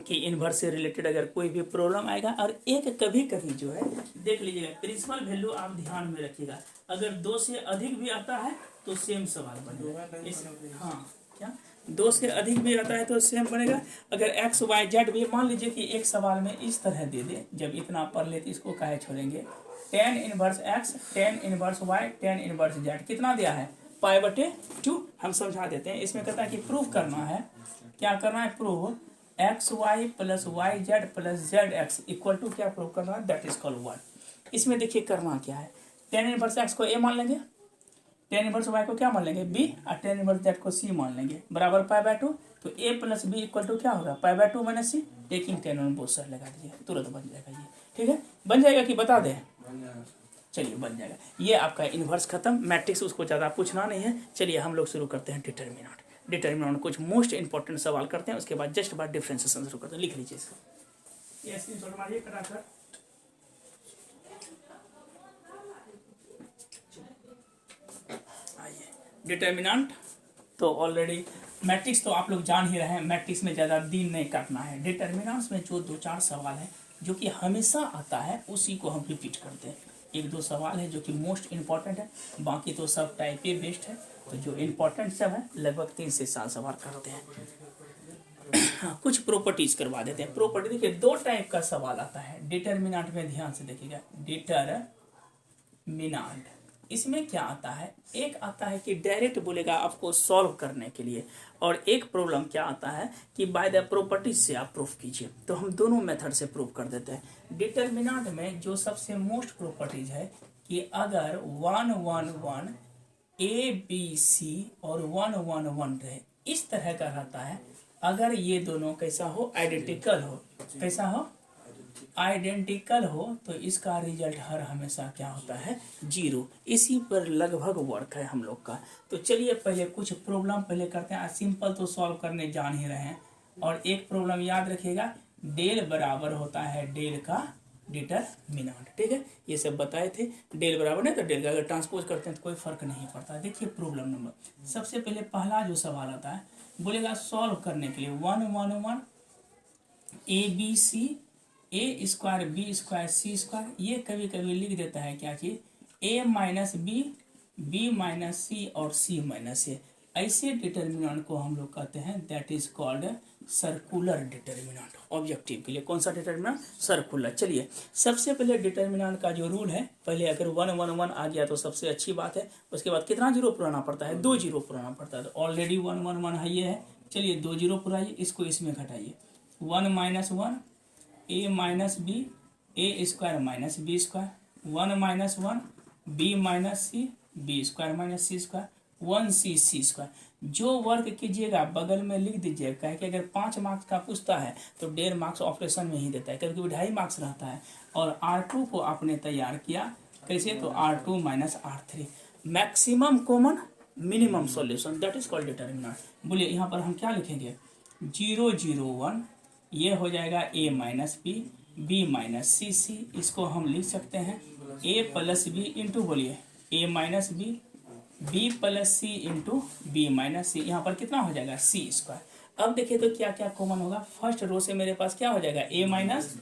कि इनवर्स से रिलेटेड अगर कोई भी प्रॉब्लम आएगा। और एक कभी कभी जो है देख लीजिएगा, प्रिंसिपल वैल्यू आप ध्यान में रखिएगा, अगर 2 से अधिक भी आता है तो सेम सवाल बनेगा। हाँ क्या, 2 से अधिक भी आता है तो सेम बनेगा। अगर x y z भी मान लीजिए कि एक सवाल में इस तरह दे दे, जब इतना पढ़ ले तो इसको काहे छोड़ेंगे, tan inverse x, tan inverse y, tan inverse z कितना दिया है, π/2। हम समझा देते हैं। इसमें कहता है कि प्रूफ करना है, क्या करना है, proof x y plus y z plus z x equal to क्या प्रूव करना है, दैट इज कॉल्ड 1। इसमें देखिए करना क्या है, टेन इनवर्स एक्स को ए मान लेंगे, टेन इनवर्स वाई को क्या मान लेंगे, बी, और टेन इनवर्स जेड को सी मान लेंगे, बराबर π/2। तो a plus b equal to क्या होगा, π/2 minus c. Taking tan on both side लगा दीजिए, तुरंत बन जाएगा ये, ठीक है। बन जाएगा कि बता दें, चलिए बन जाएगा। ये आपका इन्वर्स खत्म, मैट्रिक्स उसको ज़्यादा पूछना नहीं है। चलिए हम लोग शुरू करते हैं डिटर्मिनेंट। डिटर्मिनेंट कुछ मोस्ट इंपॉर्टेंट सवाल करते हैं, उसके बाद जस्ट बाद डिफरेंशिएशन शुरू करते हैं। लिख लीजिए इसको, ये स्क्रीनशॉट मारिए कराकर। आइए डिटर्मिनेंट, तो ऑलरेडी मैट्रिक्स तो आप लोग जान ही रहे हैं, मैट्रिक्स में ज़्यादा दिन नहीं काटना है। डिटर्मिनेंट्स में जो 2-4 सवाल है जो कि हमेशा आता है, उसी को हम रिपीट करते हैं। 1-2 सवाल है जो कि मोस्ट इम्पॉर्टेंट है, बाकी तो सब टाइप ए बेस्ड है। तो जो इम्पोर्टेंट सब है लगभग 3 से 7 सवाल करते हैं। हाँ, कुछ प्रॉपर्टीज करवा देते हैं। प्रॉपर्टी देखिए 2 टाइप का सवाल आता है डिटर्मिनेंट में, ध्यान से देखिएगा। डिटर्मिनेंट इसमें क्या आता है, एक आता है कि डायरेक्ट बोलेगा आपको सॉल्व करने के लिए, और एक प्रॉब्लम क्या आता है कि बाय द प्रॉपर्टीज से आप प्रूफ कीजिए। तो हम दोनों मेथड से प्रूफ कर देते हैं। डिटर्मिनेंट में जो सबसे मोस्ट प्रॉपर्टीज है कि अगर 1 1 1 A B C और 1 1 1 रहे, इस तरह का रहता है। अगर ये दोनों कैसा हो, आइडेंटिकल हो, कैसा हो, आइडेंटिकल हो, तो इसका रिजल्ट हर हमेशा क्या होता है, 0। इसी पर लगभग वर्क है हम लोग का। तो चलिए पहले कुछ प्रॉब्लम पहले करते हैं। सिंपल तो सॉल्व करने जान ही रहे हैं। और एक प्रॉब्लम याद रखिएगा, डेल बराबर होता है डेल का डिटर्मिनेंट, ठीक है। ये सब बताए थे। डेल बराबर नहीं तो डेल का अगर ट्रांसपोज करते हैं तो कोई फर्क नहीं पड़ता। देखिए प्रॉब्लम नंबर, सबसे पहले पहला जो सवाल आता है, बोलेगा सॉल्व करने के लिए 1 1 1 a b c a square b square c square, ये कभी कभी लिख देता है क्या चीज, a minus b minus c और सी माइनस ए। ऐसे डिटर्मिनेंट को हम लोग कहते हैं that is called circular determinant. Objective के लिए कौन सा डिटर्मिनेंट, सर्कुलर। चलिए सबसे पहले डिटर्मिनेंट का जो रूल है, पहले अगर 1 1 1 आ गया तो सबसे अच्छी बात है, उसके बाद कितना जीरो पुराना पड़ता है, 2 जीरो पुराना पड़ता है। तो ऑलरेडी 1 1 1 है, ये है। चलिए 2 जीरो पुराइए, इसको इसमें घटाइए, 1 minus 1 a minus b a square minus b square, 1 minus 1 b minus c b square minus c square, 1 c c square. जो वर्क कीजिएगा बगल में लिख दीजिएगा, कहे कि अगर 5 मार्क्स का पूछता है तो 1.5 मार्क्स ऑपरेशन में ही देता है, क्योंकि 2.5 मार्क्स रहता है। और R2 को आपने तैयार किया कैसे, तो R2 minus R3, maximum common minimum solution, that is called determinant. बोलिए यहाँ पर हम क्या लिखेंगे, 0 0 1, ये हो जाएगा ए माइनस बी माइनस सी, इसको हम लिख सकते हैं ए प्लस बी इंटू, बोलिए ए माइनस बी प्लस सी इंटू बी माइनस सी, यहाँ पर कितना हो जाएगा सी स्क्वायर। अब देखिए तो क्या क्या कॉमन होगा, फर्स्ट रो से मेरे पास क्या हो जाएगा a minus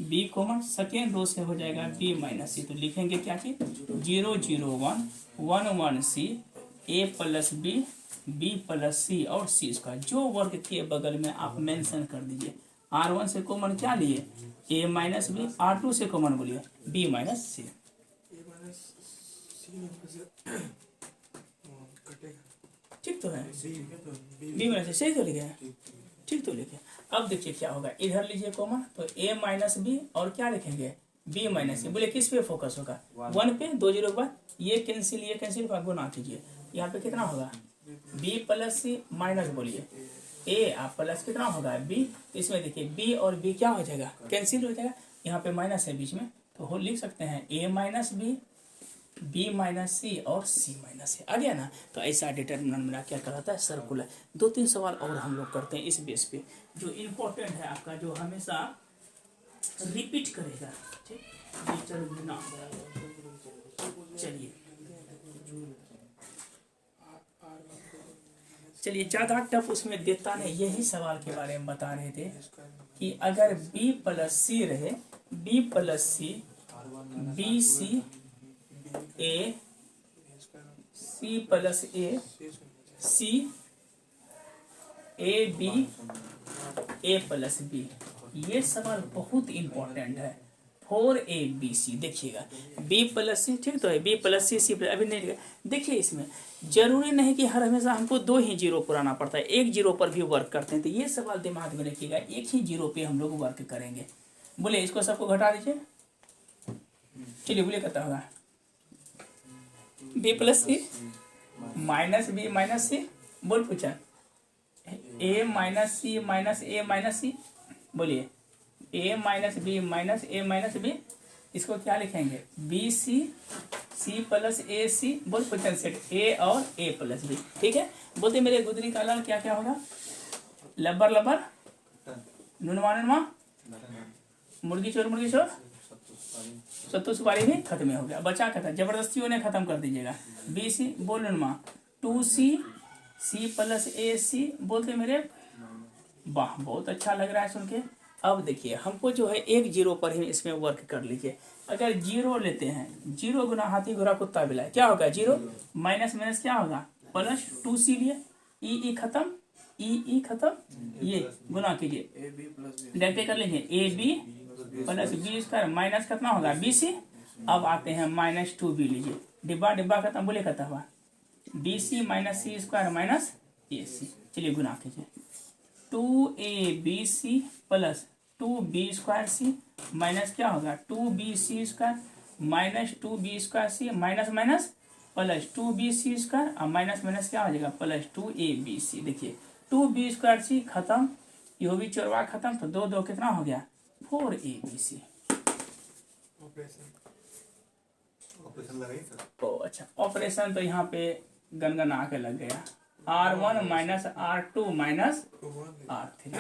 b common, second row से हो जाएगा बी माइनस सी, तो लिखेंगे क्या चीज 0 0 1 1 1 सी ए प्लस बी प्लस सी और सी स्क्वायर। जो वर्ग के बगल में आप मेंशन कर दीजिए, R1 से कॉमन क्या लिए ए माइनस बी, R2 से कॉमन बोलिए बी माइनस सी। ठीक तो है, बी माइनस सही तो लिखे, ठीक तो लिखे। अब देखिए क्या होगा, इधर लीजिए कॉमन, तो ए माइनस बी और क्या लिखेंगे बी माइनस सी। बोले किस पे फोकस होगा, 1 पे, 2 जीरो के बाद ये कैंसिल गुना कीजिए, यहाँ पे कितना होगा बी प्लस सी माइनस, बोलिए ए आप प्लस कितना होगा बी, इसमें देखिए बी और बी क्या हो जाएगा कैंसिल हो जाएगा, यहाँ पे माइनस है बीच में, तो हो लिख सकते हैं ए माइनस बी माइनस सी और सी माइनस सी। आ गया ना। तो ऐसा डिटर्मिनेंट मेरा क्या कहलाता है, सर्कुलर। 2-3 सवाल और हम लोग करते हैं इस बेस पे, जो इम्पोर्टेंट है आपका, जो हमेशा रिपीट करेगा। ठीक, चलिए ज़्यादा टफ उसमें देता नहीं, यही सवाल के बारे में बता रहे थे कि अगर बी प्लस सी रहे, b plus c b c a c plus a c a b a plus b, ये सवाल बहुत इंपॉर्टेंट है। 4ABC देखिएगा, बी प्लस सी, ठीक तो है, बी प्लस सी प्लस, अभी नहीं देखिए इसमें जरूरी नहीं कि हर हमेशा हमको 2 ही जीरो पुराना पड़ता है, 1 जीरो पर भी वर्क करते हैं। तो ये सवाल दिमाग में रखिएगा, 1 ही जीरो पे हम लोग वर्क करेंगे। बोले इसको सबको घटा दीजिए, चलिए बोलिए कितना होगा, बी प्लस सी माइनस बी माइनस सी, बोल पूछा ए माइनस सी माइनस ए माइनस सी, बोलिए ए माइनस बी माइनस ए माइनस बी, इसको क्या लिखेंगे बी सी प्लस ए सी, बोल क्वेश्चन सेट ए और ए प्लस बी। ठीक है, बोलते मेरे गुदरी का लाल क्या क्या होगा, लब्बर लब्बर नुनमा नुनमा मुर्गी चोर सत्तू सुपारी भी खत्म हो गया, बचा कहता जबरदस्ती उन्हें खत्म कर दीजिएगा। बी सी बोल नुनमा 2C प्लस ए सी, बोलते मेरे वाह बहुत अच्छा लग रहा है सुन के। अब देखिए हमको जो है 1 जीरो पर ही इसमें वर्क कर लीजिए। अगर जीरो लेते हैं, 0 गुना हाथी घोड़ा कुत्ता बिलाए, क्या होगा 0 माइनस माइनस क्या होगा प्लस 2C लिए, ई खत्म ई खत्म, ये गुना कीजिए देखते कर लीजिए a b plus b square minus कितना होगा बी सी। अब आते हैं माइनस 2B लीजिए, डिब्बा डिब्बा खत्म, बोले खत्म हुआ B C minus c square minus ए सी। चलिए गुना कीजिए 2ABC plus 2B square c minus क्या होगा 2BC square minus 2B square c minus minus plus 2BC square और माइनस माइनस क्या हो जाएगा प्लस 2ABC। देखिए 2B स्क्वायर सी खत्म, यो भी चौरवा खत्म, तो 2 2 कितना हो गया 4ABC। ओ अच्छा, ऑपरेशन तो यहाँ पे गनगन आके लग गया, R1 minus R2 minus R3।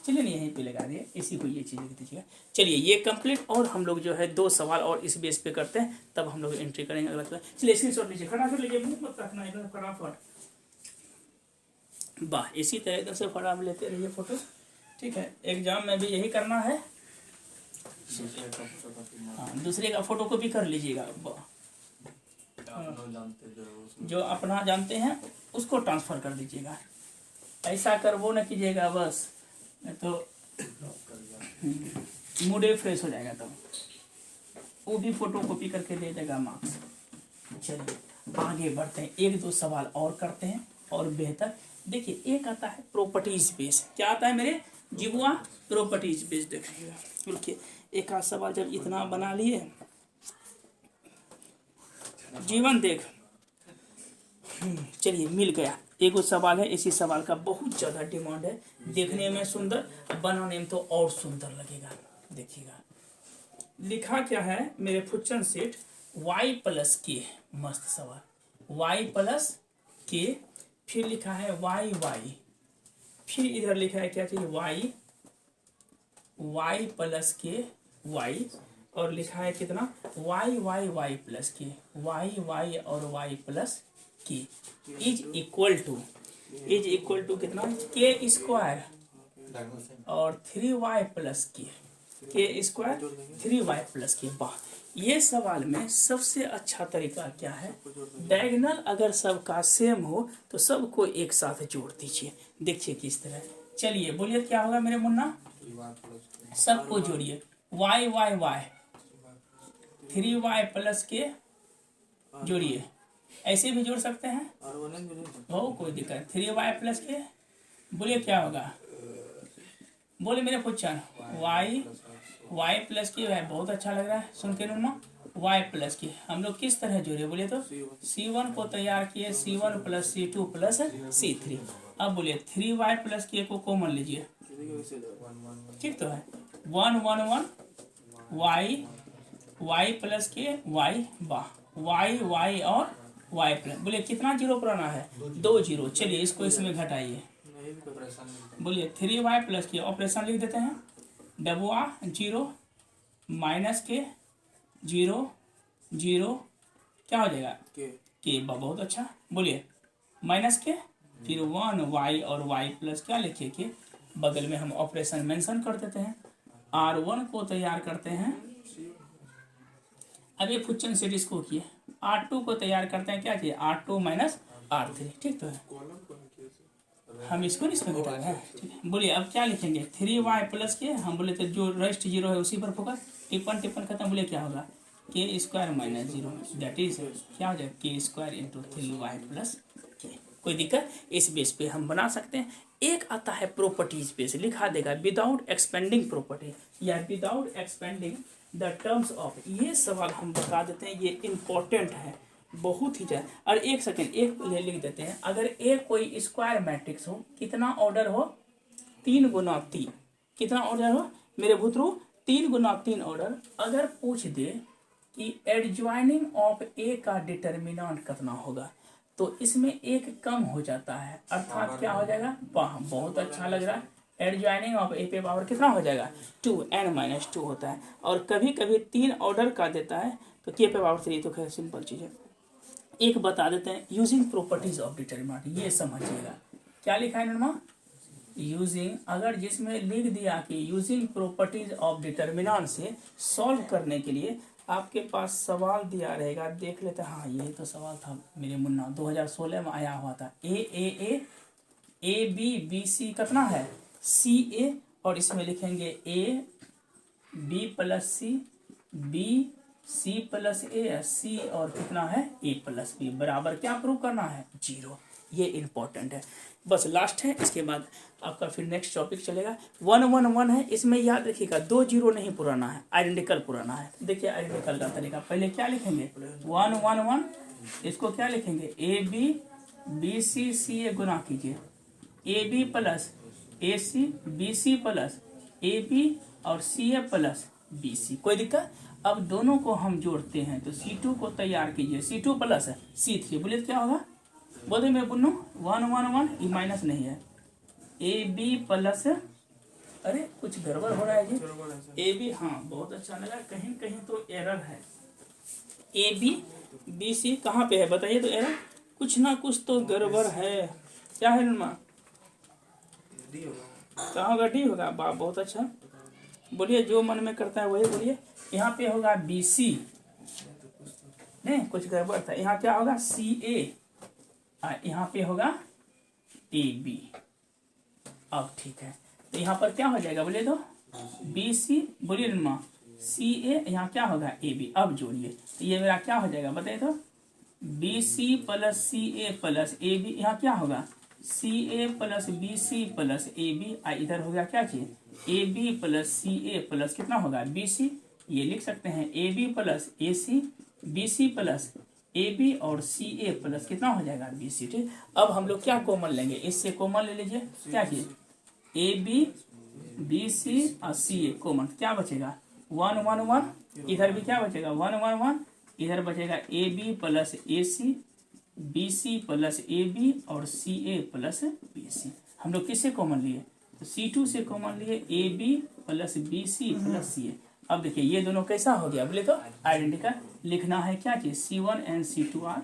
चलिए नहीं यहीं पे लगा दिए, इसी को ये चीज़ लिख दीजिएगा। चलिए ये कंप्लीट, और हम लोग जो है 2 सवाल और इस बेस पे करते हैं, तब हम लोग एंट्री करेंगे अगला क्लास। चलिए स्क्रीनशॉट लीजिए, फटाफट लीजिए, मुंह मत रखना एकदम फटाफट। वाह, इसी तरह एकदम से फटाफट लेते रहिए फोटो। ठीक है, एग्जाम में भी यही करना है। हाँ, दूसरे का फोटो कॉपी कर लीजिएगा। जो अपना जानते हैं उसको ट्रांसफर कर दीजिएगा। ऐसा कर वो न कीजिएगा बस, नहीं तो मूड फ्रेश हो जाएगा। तब वो भी फोटो कॉपी करके दे देगा मार्क्स। चलिए आगे बढ़ते हैं, एक दो सवाल और करते हैं और बेहतर। देखिए एक आता है प्रॉपर्टीज बेस। क्या आता है मेरे जीवा? Properties base. देखिएगा देखिए, एक आध सवाल जब इतना बना लिए, जीवन देख। चलिए मिल गया। एक सवाल है, इसी सवाल का बहुत ज्यादा डिमांड है, देखने में सुंदर, बनाने में तो और सुंदर लगेगा। देखिएगा लिखा क्या है मेरे फुच्चन सेट, y प्लस के। मस्त सवाल, y प्लस के, फिर लिखा है y y, फिर इधर लिखा है क्या चाहिए, y प्लस के y, और लिखा है कितना y प्लस के, y और y प्लस के इज इक्वल टू कितना, के स्क्वायर और 3y प्लस के स्क्वायर 3y प्लस के। वाह, ये सवाल में सबसे अच्छा तरीका क्या है, डायगोनल अगर सबका सेम हो तो सबको एक साथ जोड़ दीजिए। देखिए किस तरह। चलिए बोलिए क्या होगा मेरे मुन्ना? सबको जोड़िए, y 3y प्लस के जोड़िए। ऐसे भी जोड़ सकते हैं, हो कोई दिक्कत। 3y प्लस के बोलिए क्या होगा, बोले मेरे क्वेश्चन y प्लस के है। बहुत अच्छा लग रहा है सुन के नुमा। y प्लस के हम लोग किस तरह जोड़े बोलिए तो, C1 को तैयार किए, C1 plus C2 plus C3। अब बोलिए 3y प्लस के को कॉमन लीजिए, ठीक तो है। 1 1 1 y प्लस के y, वाह, y और y प्लस। बोलिए कितना जीरो पुराना है, 2 जीरो। चलिए इसको इसमें घटाइए, बोलिए 3y प्लस के ऑपरेशन लिख देते हैं, डबुआ 0 माइनस के 0 0 क्या हो जाएगा के। बहुत अच्छा, बोलिए माइनस के, फिर 1 y और y प्लस क्या लिखिए के, बगल में हम ऑपरेशन मेंशन कर देते हैं। R1 को तैयार करते हैं, अब ये फुच्चन सेट इसको किए। R2 को तैयार करते हैं, क्या चाहिए, R2 माइनस R3, ठीक तो है। हम इसको इसमें घटा रहे हैं, ठीक है। बोलिए अब क्या लिखेंगे, 3y प्लस के, हम बोले तो जो रेस्ट जीरो है उसी पर फोकस, टिप्पण खत्म। बोलिए क्या होगा, के स्क्वायर माइनस 0, दैट इज क्या हो जाएगा, के स्क्वायर इंटू 3y प्लस के। कोई दिक्कत, इस बेस पे हम बना सकते हैं। एक आता है प्रॉपर्टीज बेस, लिखा देगा विदाउट एक्सपेंडिंग प्रॉपर्टी या without expanding the terms of. ये सवाल हम बता देते हैं, ये इंपॉर्टेंट है बहुत ही ज्यादा। और एक सेकेंड, एक लिख देते हैं, अगर एक कोई स्क्वायर मैट्रिक्स हो, कितना ऑर्डर हो, 3 गुना 3, कितना ऑर्डर हो मेरे भूतरू, 3 गुना 3 ऑर्डर। अगर पूछ दे कि एडजॉइनिंग ऑफ ए का डिटर्मिनेंट कितना होगा, तो इसमें एक कम हो जाता है, अर्थात क्या हो जाएगा, वाह बहुत अच्छा लग रहा है। एडजॉइनिंग ऑफ ए पे पावर कितना हो जाएगा, 2n-2 होता है। और कभी कभी 3 ऑर्डर का देता है तो के पे पावर 3, तो खैर सिंपल चीज है। एक बता देते हैं, यूजिंग प्रॉपर्टीज ऑफ डिटर्मिनेंट, ये समझिएगा क्या लिखा है नरमा, यूजिंग। अगर जिसमें लिख दिया कि यूजिंग प्रॉपर्टीज ऑफ डिटर्मिनेंट से सॉल्व करने के लिए आपके पास सवाल दिया रहेगा, देख लेते हैं। हाँ ये तो सवाल था मेरे मुन्ना, 2016 में आया हुआ था। ए बी सी कितना है, सी ए, और इसमें लिखेंगे a b plus c, b c plus a, c और कितना है ए प्लस बी, बराबर क्या प्रूव करना है, 0। ये इंपॉर्टेंट है, बस लास्ट है, इसके बाद आपका फिर नेक्स्ट टॉपिक चलेगा। 1 1 1 है, इसमें याद रखिएगा 2 0 नहीं पुराना है, आइडेंटिकल पुराना है। देखिए आइडेंटिकल का तरीका, पहले क्या लिखेंगे, 1 1 1, इसको क्या लिखेंगे, a b C C a गुना कीजिए, a b plus a c, b c plus a b और सी ए प्लस बी सी। कोई दिक्कत। अब दोनों को हम जोड़ते हैं तो C2 को तैयार कीजिए, C2 प्लस C3, बोलिए क्या होगा, बोले मैं बुन्नू 1 1 1, ये माइनस नहीं है, ए बी प्लस, अरे कुछ गड़बड़ हो रहा है जी, ए बी, हाँ बहुत अच्छा लगा, कहीं कहीं तो एरर है। ए बी सी कहाँ पे है बताइए तो, एरर कुछ ना कुछ तो गड़बड़ है, क्या है नुमा, कहाँ होगा? डी होगा। वाह, बहुत अच्छा। बोलिए, जो मन में करता है वही बोलिए। यहाँ पे होगा बी सी, नहीं कुछ गड़बड़ था। यहाँ क्या होगा? सी ए, यहाँ पे होगा ए बी। अब ठीक है, तो यहाँ पर क्या हो जाएगा बोलिए तो? बी सी, बोलिए माँ, सी ए, यहाँ क्या होगा? A b. अब जोड़िए, तो ये मेरा क्या हो जाएगा बताइए तो? B c plus c a plus a b. यहाँ क्या होगा? C a plus b c plus a b. इधर हो गया क्या चीज? A b plus c a plus कितना होगा? B c. ये लिख सकते हैं a b plus a c, b c plus a b और सी ए प्लस कितना हो जाएगा? B c. ठीक, अब हम लोग क्या कॉमन लेंगे? इससे कॉमन ले लीजिए। क्या चीज? ए बी, बी सी और सी ए कॉमन, क्या बचेगा? 1 1 1। इधर भी क्या बचेगा? 1 1 1। इधर बचेगा a b plus a c, b c plus a b और सी ए प्लस बी सी। हम लोग किससे कॉमन लिए? तो C2 से कॉमन लिए a b plus b c plus c a. अब देखिए ये दोनों कैसा हो गया बोले तो? आइडेंटिकल। लिखना है क्या चीज? C1 एंड C2 आर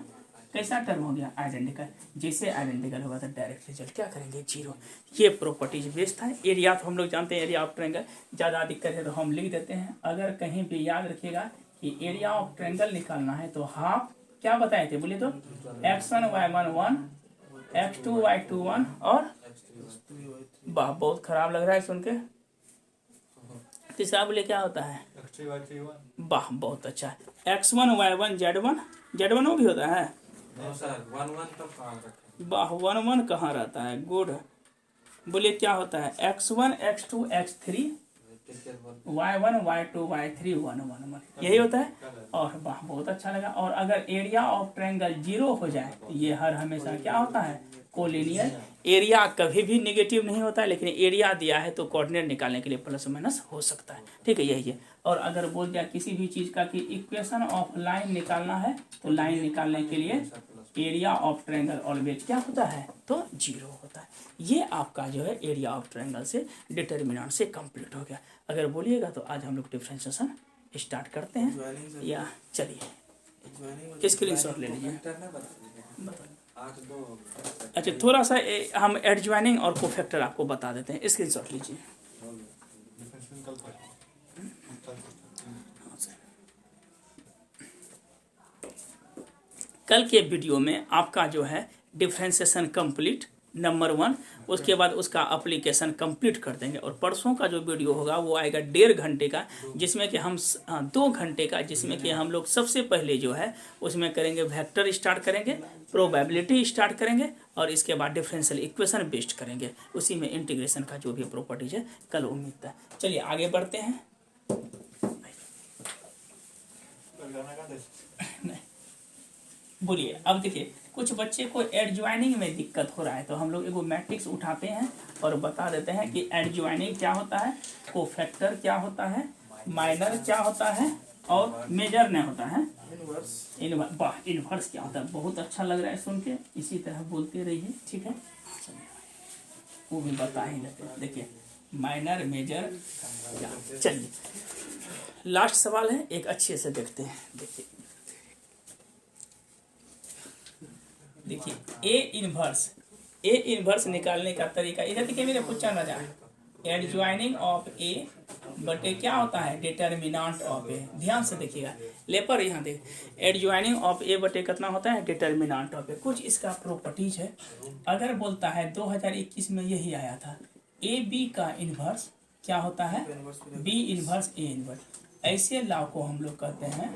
कैसा टर्म हो गया? आइडेंटिकल। जैसे आइडेंटिकल होगा तो डायरेक्ट रिजल्ट क्या करेंगे? 0। ये प्रॉपर्टीज बेस्ड था। एरिया तो हम लोग जानते हैं, एरिया ऑफ ट्रायंगल। ज़्यादा दिक्कत है तो हम लिख देते हैं। अगर कहीं भी याद रखिएगा कि एरिया ऑफ ट्रायंगल निकालना है तो हाफ क्या बताए थे बोले तो? x1 y1 1, x2 y2 1 और वाह, बहुत खराब लग रहा है सुन के। तीसरा बोले क्या होता है? वाह, बहुत अच्छा। x1 y1 z1, z1 वो भी होता है। वाह, 1 1 कहाँ रहता है? गुड। बोलिए क्या होता है? x1 x2 x3 y1 y2 y3 1 1 1, यही होता है। और वाह, बहुत अच्छा लगा। और अगर एरिया ऑफ ट्रायंगल 0 हो जाए तो ये हर हमेशा क्या होता है? कोलिनियर। एरिया कभी भी नेगेटिव नहीं होता है, लेकिन एरिया दिया है तो कोऑर्डिनेट निकालने के लिए प्लस माइनस हो सकता है। ठीक है, यही है। और अगर बोल दिया किसी भी चीज का कि इक्वेशन ऑफ लाइन निकालना है तो लाइन निकालने के लिए एरिया ऑफ ट्रायंगल ऑलवेज क्या होता है? तो 0 होता है। ये आपका जो है एरिया ऑफ ट्रायंगल से डिटर्मिनेंट से कंप्लीट हो गया। अगर बोलिएगा तो आज हम लोग डिफरेंशिएशन स्टार्ट करते हैं, या चलिए स्क्रीनशॉट ले लीजिए। अच्छा, थोड़ा सा हम एडजॉइनिंग और कोफैक्टर आपको बता देते हैं, स्क्रीनशॉट लीजिए। कल के वीडियो में आपका जो है डिफरेंशिएशन कंप्लीट नंबर 1, उसके बाद उसका एप्लीकेशन कंप्लीट कर देंगे। और परसों का जो वीडियो होगा वो आएगा 1.5 घंटे का, जिसमें कि हम 2 घंटे का, जिसमें कि हम लोग सबसे पहले जो है उसमें करेंगे वेक्टर स्टार्ट करेंगे, प्रोबेबिलिटी स्टार्ट करेंगे और इसके बाद डिफरेंशियल इक्वेशन बेस्ड करेंगे। उसी में इंटीग्रेशन का जो भी प्रॉपर्टीज है कल उम्मीद है। चलिए आगे बढ़ते हैं। नहीं, बोलिए। अब देखिए कुछ बच्चे को एडजॉइनिंग में दिक्कत हो रहा है तो हम लोग एगो मैट्रिक्स उठाते हैं और बता देते हैं कि एडजॉइनिंग क्या होता है, कोफैक्टर क्या होता है, माइनर क्या होता है और मेजर नहीं होता है, इनवर्स क्या होता है। बहुत अच्छा लग रहा है सुन के, इसी तरह बोलते रहिए। ठीक है, वो भी बता ही देते हैं। देखिए माइनर मेजर क्या। चलिए लास्ट सवाल है, एक अच्छे से देखते हैं। देखिए ए इनवर्स निकालने का तरीका इधर देखिए मेरे पूछा ना जाए। एडजॉइनिंग ऑफ ए बटे क्या होता है? डिटर्मिनेंट ऑफ ए। ध्यान से देखिएगा लेपर, यहाँ देख, एडजॉइनिंग ऑफ ए बटे कितना होता है? डिटर्मिनेंट ऑफ ए। कुछ इसका प्रॉपर्टीज है। अगर बोलता है 2021 में यही आया था, ए बी का इनवर्स क्या होता है? B inverse a inverse. ऐसे लॉ को हम लोग कहते हैं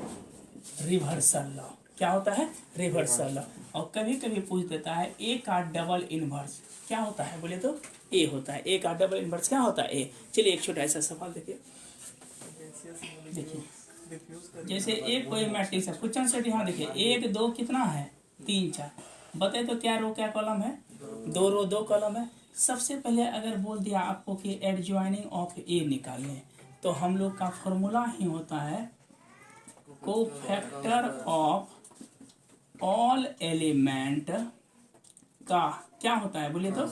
रिवर्सल लॉ। क्या होता है? Reversal law. और कभी कभी पूछ देता है ए का डबल इनवर्स क्या होता है? बोले तो ए होता है। ए का डबल इनवर्स क्या होता है? ए। चलिए एक छोटा ऐसा सवाल देखिए। जैसे एक कोई मैट्रिक्स है, क्वेश्चन सेट यहाँ देखिए 1 2 कितना है? 3 4। बताए तो क्या रो क्या कॉलम है? 2 रो 2 कॉलम है। सबसे पहले अगर बोल दिया आपको कि एडजॉइनिंग ऑफ ए निकालने, तो हम लोग का फॉर्मूला ही होता है कोफैक्टर ऑफ ऑल एलिमेंट का क्या होता है? बोले तो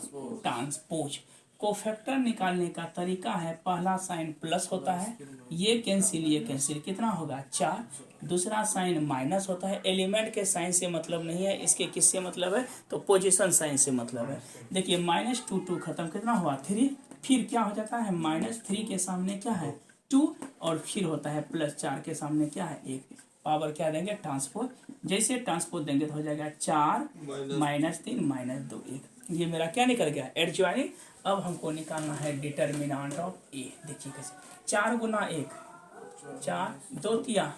ट्रांसपोज। कोफैक्टर निकालने का तरीका है, पहला साइन प्लस होता है, ये कैंसिल कितना होगा? 4। दूसरा साइन माइनस होता है। एलिमेंट के साइन से मतलब नहीं है, इसके किससे मतलब है? तो पोजीशन साइन से मतलब है। देखिए -2 2 खत्म, कितना हुआ? 3। फिर क्या हो जाता है, -3 के सामने क्या है 2, और फिर होता है +4 के सामने क्या है 1। पावर क्या देंगे, ट्रांसपोज। जैसे ट्रांसपोज देंगे तो हो जाएगा 4 -3 -2 1। ये मेरा क्या निकल गया, एडजॉइनिंग। अब हमको निकालना है डिटर्मिनेंट ऑफ ए। देखिए कैसे, 4 गुना 1 4, 2 तिया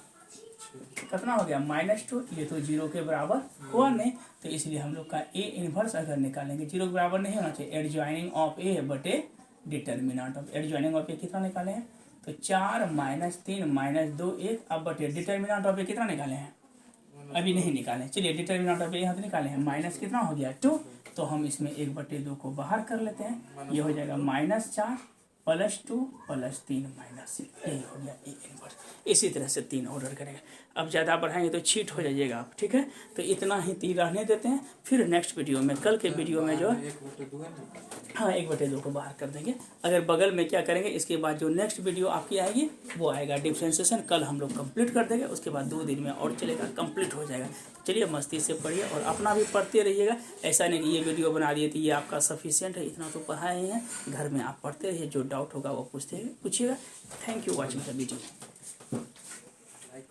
कितना हो गया -2। ये तो 0 के बराबर हुआ नहीं, तो इसलिए हम लोग का ए इनवर्स अगर निकालेंगे 0 के बराबर नहीं होना चाहिए। एडजॉइनिंग ऑफ ए बटे डिटर्मिनेंट ऑफ, एडजॉइनिंग ऑफ ए कितना निकाले हैं, तो 4 -3 -2 1। अब बटे डिटर्मिनेंट ऑफ ए कितना निकाले हैं, अभी नहीं निकाले। चलिए डिटर्मिनेंट ऑफ ए यहाँ तो निकाले हैं, माइनस कितना हो गया 2, तो हम इसमें 1/2 को बाहर कर लेते हैं। ये हो जाएगा -4 +2 +3 -6, यही हो गया ए इनवर्स। इसी तरह से 3 ऑर्डर करेंगे। अब ज़्यादा बढ़ाएंगे तो चीट हो जाइएगा आप, ठीक है। तो इतना ही 3 रहने देते हैं, फिर नेक्स्ट वीडियो में, कल के वीडियो में जो है हाँ 1/2 को बाहर कर देंगे। अगर बगल में क्या करेंगे, इसके बाद जो नेक्स्ट वीडियो आपकी आएगी वो आएगा डिफ्रेंशिएशन। कल हम लोग कंप्लीट कर देंगे, उसके बाद 2 दिन में और चलेगा, कंप्लीट हो जाएगा। चलिए मस्ती से पढ़िए और अपना भी पढ़ते रहिएगा। ऐसा नहीं कि ये वीडियो बना दिए तो ये आपका सफिशिएंट है, इतना तो पढ़ाए ही है। घर में आप पढ़ते रहिए, जो डाउट होगा वो पूछिएगा। Thank you watching the video.